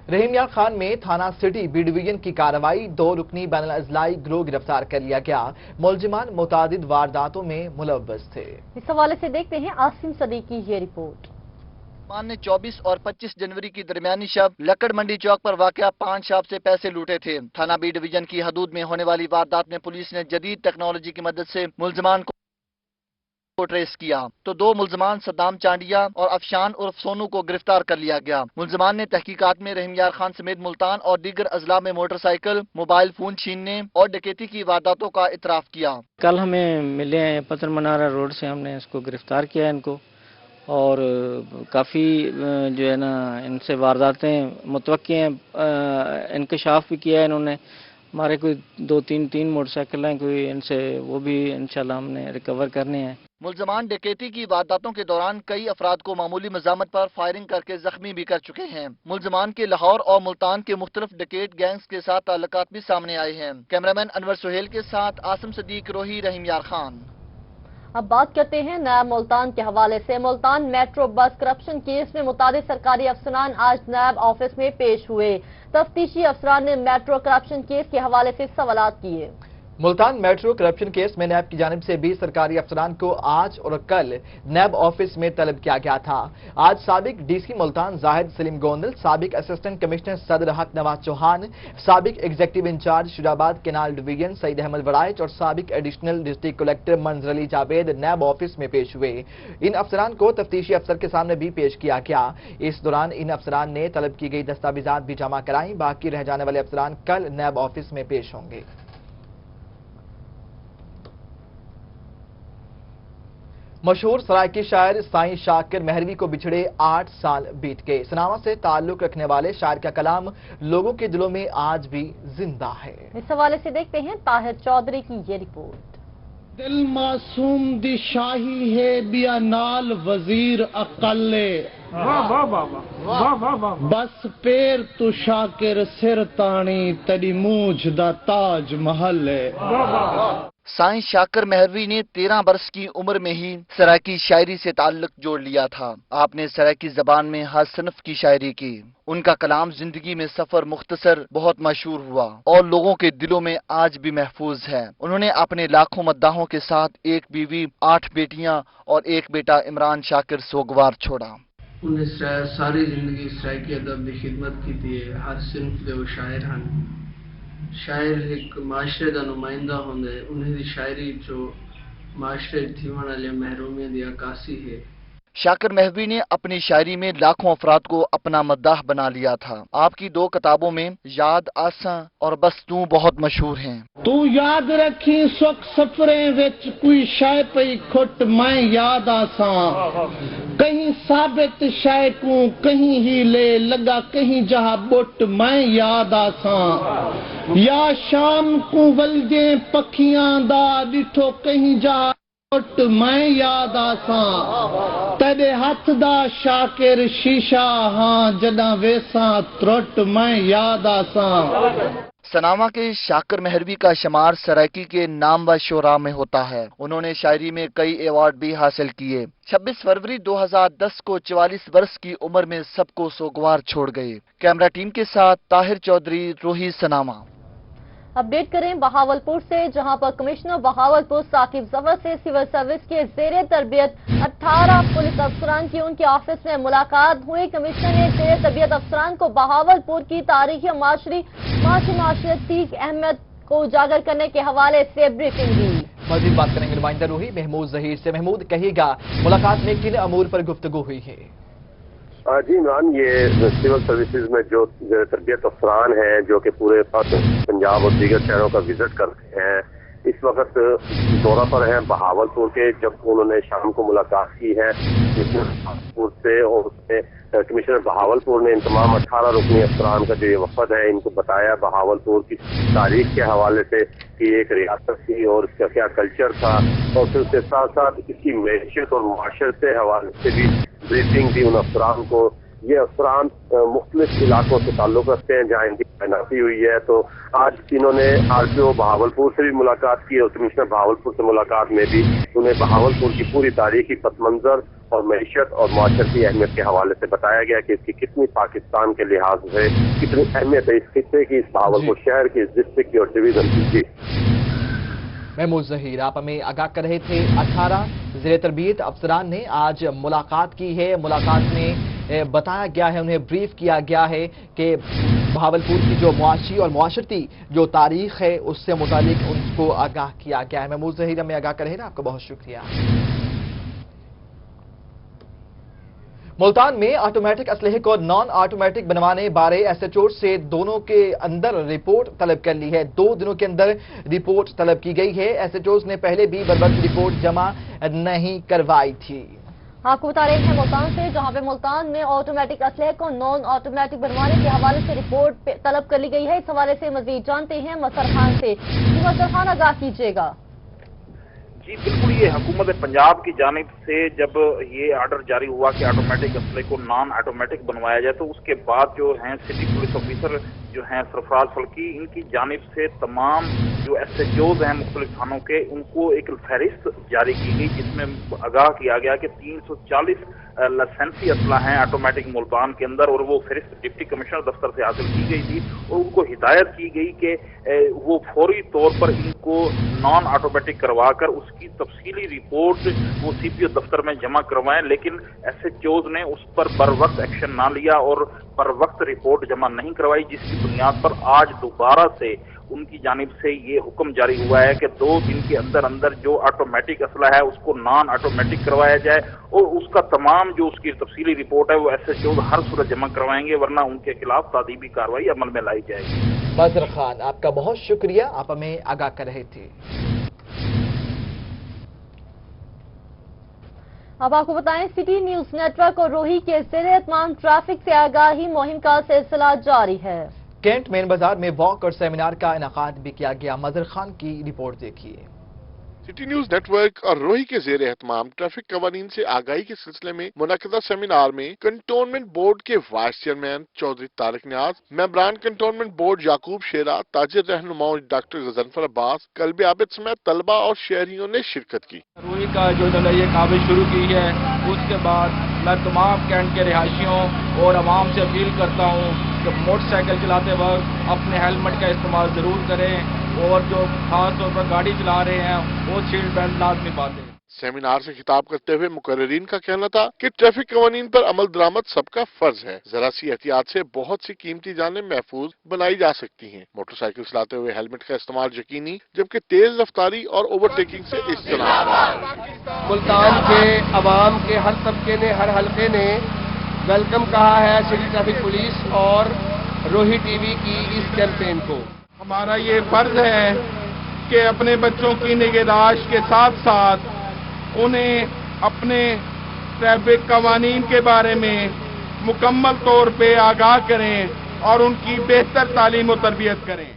रहीमयार खान में थाना सिटी बी डिवीजन की कार्रवाई, 2 रुकनी बैनुल अजलाई गिरोह गिरफ्तार कर लिया गया। मुलजिमान मुतादिद वारदातों में मुलव्वस थे। इस हवाले से देखते हैं आसिम सदीक की ये रिपोर्ट। ने 24 और 25 जनवरी की दरमियानी शब लकड़ मंडी चौक पर वाक़या 5 शॉप से पैसे लूटे थे। थाना बी डिवीजन की हदूद में होने वाली वारदात में पुलिस ने जदीद टेक्नोलॉजी की मदद से मुलजमान को ट्रेस किया तो 2 मुलजमान सद्दाम चांडिया और अफशान उर्फ सोनू को गिरफ्तार कर लिया गया। मुलजमान ने तहकीकात में रहीमयार खान समेत मुल्तान और दीगर अजला में मोटरसाइकिल, मोबाइल फोन छीनने और डकैती की वारदातों का इतराफ किया। कल हमें मिले हैं पत्थर मनारा रोड से, हमने इसको गिरफ्तार किया है इनको, और काफ़ी जो है ना इनसे वारदातें मुतवक्की हैं, इंकशाफ भी किया है इन्होंने। हमारे कोई 2-3 मोटरसाइकिल हैं, कोई इनसे वो भी इंशाल्लाह हमने रिकवर करने हैं। मुलजमान डकैती की वारदातों के दौरान कई अफराद को मामूली मजामत पर फायरिंग करके जख्मी भी कर चुके हैं। मुलजमान के लाहौर और मुल्तान के मुख्तलिफ डकैत गैंग्स के साथ ताल्लुकात भी सामने आए हैं। कैमरामैन अनवर सुहेल के साथ आसिम सदीक, रोही, रहीमयार खान। अब बात करते हैं नायब मुल्तान के हवाले से। Multan metro bus corruption case में मुतादिद सरकारी अफसरान आज नायब ऑफिस में पेश हुए। तफ्तीशी अफसरान ने मेट्रो करप्शन केस के हवाले से सवालात किए। मुल्तान मेट्रो करप्शन केस में नैब की जानिब से 20 सरकारी अफसरान को आज और कल नैब ऑफिस में तलब किया गया था। आज साबिक डीसी मुल्तान जाहिद सलीम गोंदल, साबिक असिस्टेंट कमिश्नर सदर हक नवाज चौहान, साबिक executive in charge Shujabad canal division Saeed Ahmad Waraich और साबिक एडिशनल डिस्ट्रिक्ट कलेक्टर मंजर अली जावेद नैब ऑफिस में पेश हुए। इन अफसरान को तफ्तीशी अफसर के सामने भी पेश किया गया। इस दौरान इन अफसरान ने तलब की गई दस्तावेजात भी जमा कराई। बाकी रह जाने वाले अफसरान कल नैब ऑफिस में पेश होंगे। मशहूर सरायकी शायर साईं शाकिर मेहरवी को बिछड़े 8 साल बीत गए। सनावा से ताल्लुक रखने वाले शायर का कलाम लोगों के दिलों में आज भी जिंदा है। इस हवाले से देखते हैं ताहिर चौधरी की ये रिपोर्ट। दिल मासूम दी शाही है बिया नाल वजीर अकले, बस पैर तू शाकिर सिर तानी तड़ी मूंछ दा ताज महल है। साईं शाकिर मेहरवी ने 13 बरस की उम्र में ही सरायकी शायरी से ताल्लुक जोड़ लिया था। आपने सरायकी जबान में हर सनफ की शायरी की। उनका कलाम जिंदगी में सफर मुख्तसर बहुत मशहूर हुआ और लोगों के दिलों में आज भी महफूज है। उन्होंने अपने लाखों मद्दाहों के साथ 1 बीवी, 8 बेटियां और 1 बेटा इमरान शाकिर सोगवार छोड़ा। उन्हें सारी जिंदगी सरायकी अदब की खिदमत की थी। हर सिनफ के वो शायर हैं। शायर एक माशरे का नुमाइंदा होंगे। उन्हें दी शायरी जो माशरे थीवन वाले महरूमियत दी अक्कासी है। शाकिर मेहरवी ने अपनी शायरी में लाखों अफराद को अपना मद्दाह बना लिया था। आपकी 2 किताबों में याद आसा और बस तू बहुत मशहूर हैं। तू याद रखी सुख सफरे विच कोई शाय पई खुट मैं याद आसा, कहीं साबित शाय को कहीं ही ले लगा कहीं जहा बुट मैं याद आसा, या शाम को वलजे पखियां दा डिठो कहीं जहा मैं याद आसा, तेरे हाथ दा शाकिर शीशा हाँ जदा वेसा त्रुट मैं याद आसा। सनावा के शाकिर मेहरवी का शुमार सरायकी के नाम व शोरा में होता है। उन्होंने शायरी में कई अवार्ड भी हासिल किए। 26 फरवरी 2010 को 44 वर्ष की उम्र में सबको सोगवार छोड़ गए। कैमरा टीम के साथ ताहिर चौधरी, रोही, सनावा। अपडेट करें बहावलपुर से, जहां पर कमिश्नर बहावलपुर साकिब जफर से सिविल सर्विस के जेर तरबियत 18 पुलिस अफसरान की उनके ऑफिस में मुलाकात हुई। कमिश्नर ने जेर तरबियत अफसरान को बहावलपुर की तारीखी माशरती अहमियत को उजागर करने के हवाले से ब्रीफिंग दी। मजीद बात करेंगे नुमाइंदा रूही महमूद जहीर से। महमूद, कहिएगा मुलाकात में किन अमूर पर गुफ्तगू हुई है? जी इमरान, ये सिविल सर्विसेज में जो तरबियत अफसरान हैं जो कि पूरे पंजाब और दीगर शहरों का विजिट कर रहे हैं, इस वक्त दौरा पर हैं बहावलपुर के। जब उन्होंने शाम को मुलाकात की है बहावलपुर से, और उसमें कमिश्नर बहावलपुर ने इन तमाम 18 रुकनी अफसरान का जो ये वफद है इनको बताया बहावलपुर की तारीख के हवाले से कि एक रियासत थी और इसका क्या कल्चर था, और फिर उसके साथ साथ इसकी मैशियत और माशरत के हवाले से भी ब्रीफिंग दी उन अफसरान को। ये अफसरान मुख्तलिफ इलाकों से ताल्लुक रखते हैं जहाँ इनकी तैनाती हुई है। तो आज इन्होंने RPO बहावलपुर से भी मुलाकात की और कमिश्नर बहावलपुर से मुलाकात में भी उन्हें बहावलपुर की पूरी तारीखी पस मंजर और मैशियत और माशरती अहमियत के हवाले से बताया गया कि इसकी कितनी पाकिस्तान के लिहाज से कितनी अहमियत है इस खित्ते की, इस बहावलपुर शहर की, इस डिस्ट्रिक्ट की और डिवीजन की। महमूद जहीर, आप हमें आगाह कर रहे थे। 18 ज़ेर तरबियत अफसरान ने आज मुलाकात की है। मुलाकात में बताया गया है, उन्हें ब्रीफ किया गया है कि बहावलपुर की जो मुआशी और मुआशरती जो तारीख है उससे मुतालिक उनको आगाह किया गया है। महमूद जहीर हमें आगाह कर रहे हैं, आपका बहुत शुक्रिया। मुल्तान में ऑटोमेटिक असलहे को नॉन ऑटोमेटिक बनवाने बारे SHO से दोनों के अंदर रिपोर्ट तलब कर ली है। 2 दिनों के अंदर रिपोर्ट तलब की गई है। SHOs ने पहले भी बरवक्त रिपोर्ट जमा नहीं करवाई थी। आपको बता रहे हैं मुल्तान से, जहां पे मुल्तान में ऑटोमेटिक असलहे को नॉन ऑटोमेटिक बनवाने के हवाले से रिपोर्ट तलब कर ली गई है। इस हवाले से मजीद जानते हैं मसर खान से। मसर खान, आगाह कीजिएगा। जी बिल्कुल, ये हुकूमत पंजाब की जानिब से जब ये आर्डर जारी हुआ कि ऑटोमेटिक असले को नॉन ऑटोमेटिक बनवाया जाए, तो उसके बाद जो हैं सिटी पुलिस ऑफिसर जो हैं सरफराज फल्की, इनकी जानिब से तमाम जो SHOs हैं मुख्तलिफ थानों के, उनको एक फहरिस्त जारी की गई जिसमें आगाह किया गया कि 340 लाइसेंसी असला हैं ऑटोमेटिक मुल्तान के अंदर, और वो फहरिस्त डिप्टी कमिश्नर दफ्तर से हासिल की गई थी और उनको हिदायत की गई कि वो फौरी तौर पर इनको नॉन ऑटोमेटिक करवाकर उसकी तफसीली रिपोर्ट वो CPO दफ्तर में जमा करवाएं। लेकिन SHOs ने उस पर बर वक्त एक्शन ना लिया और पर वक्त रिपोर्ट जमा नहीं करवाई, जिसकी बुनियाद पर आज दोबारा से उनकी जानिब से ये हुक्म जारी हुआ है कि 2 दिन के अंदर अंदर जो ऑटोमेटिक असला है उसको नॉन ऑटोमेटिक करवाया जाए और उसका तमाम जो उसकी तफसीली रिपोर्ट है वो SHOs हर सूरत जमा करवाएंगे, वरना उनके खिलाफ तादीबी कार्रवाई अमल में लाई जाएगी। मजर खान, आपका बहुत शुक्रिया, आप हमें आगाह कर रहे थे। अब आपको बताएं, सिटी न्यूज नेटवर्क और रोही के ज़ेरे तमाम ट्रैफिक से आगाही मुहिम का सिलसिला जारी है। कैंट मेन बाजार में वॉक और सेमिनार का इनेकाद भी किया गया। मजर खान की रिपोर्ट देखिए। सिटी न्यूज नेटवर्क और रोही के ज़ेरे एहतमाम ट्रैफिक कवानीन से आगाही के सिलसिले में मुनक़दा सेमिनार में कंटोनमेंट बोर्ड के वाइस चेयरमैन चौधरी तारिक नियाज, मेंबरान कंटोनमेंट बोर्ड याकूब शेरा, ताजिर रहनुमाओं डॉक्टर गजनफर अब्बास, कल्बे आबिद समेत तलबा और शहरियों ने शिरकत की। रोही का जो ये काबिज शुरू की है, उसके बाद मैं तमाम कैंट के रिहायशियों और आवाम से अपील करता हूँ कि मोटरसाइकिल चलाते वक्त अपने हेलमेट का इस्तेमाल जरूर करें और जो खास तौर पर गाड़ी चला रहे हैं वो सीट बेल्ट लाजमी बातें। सेमिनार से खिताब करते हुए मुकर्रिरीन का कहना था कि ट्रैफिक कवानीन पर अमल दरामद सबका फर्ज है। जरा सी एहतियात से बहुत सी कीमती जानें महफूज बनाई जा सकती हैं। मोटरसाइकिल चलाते हुए हेलमेट का इस्तेमाल यकीनी, जबकि तेज रफ्तारी और ओवरटेकिंग से इज्तनाब। मुल्तान के अवाम के हर तबके ने, हर हल्के ने वेलकम कहा है सिटी ट्रैफिक पुलिस और रोही टीवी की इस कैंपेन को। हमारा ये फर्ज है कि अपने बच्चों की निगहदाश्त के साथ साथ उन्हें अपने ट्रैफिक कवानीन के बारे में मुकम्मल तौर पे आगाह करें और उनकी बेहतर तालीम और तरबियत करें।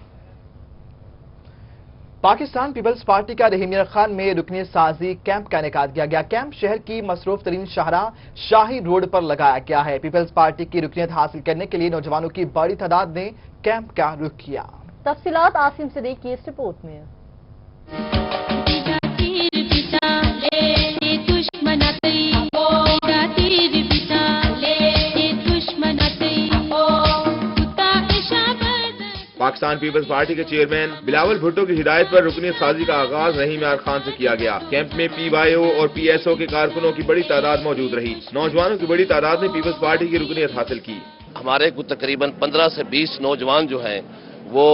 पाकिस्तान पीपल्स पार्टी का रहीम मीर खान में रुकनी साजी कैंप का इनेकाद किया गया। कैंप शहर की मसरूफ तरीन शाहरा शाही रोड पर लगाया गया है। पीपल्स पार्टी की रुकनीत हासिल करने के लिए नौजवानों की बड़ी तादाद ने कैंप का रुख किया। तफसीलात आसिम सिद्दीकी की इस रिपोर्ट में। पाकिस्तान पीपल्स पार्टी के चेयरमैन बिलावल भुट्टो की हिदायत पर रुकनीत साजी का आगाज रहीम यार खान से किया गया। कैंप में PYO और PSO के कारकुनों की बड़ी तादाद मौजूद रही। नौजवानों की बड़ी तादाद ने पीपल्स पार्टी की रुकनीत हासिल की। हमारे कुछ तकरीबन 15 से 20 नौजवान जो हैं वो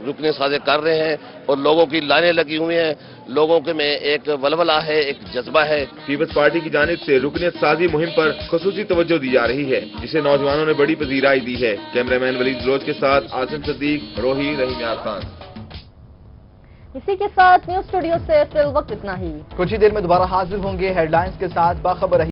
रुकने साजे कर रहे हैं और लोगों की लाइनें लगी हुई हैं। लोगों के में एक वलवला है, एक जज्बा है। पीपल्स पार्टी की जानिब से रुकनीत साजी मुहिम पर खुसूसी तवज्जो दी जा रही है, जिसे नौजवानों ने बड़ी पजीराई दी है। कैमरामैन वलीद बलोच के साथ आसिम सदीक, रोही, रहीम यार खान। इसी के साथ न्यूज स्टूडियो से फिल वक्त इतना ही। कुछ ही देर में दोबारा हाजिर होंगे हेडलाइंस के साथ। बाखबर रहिए।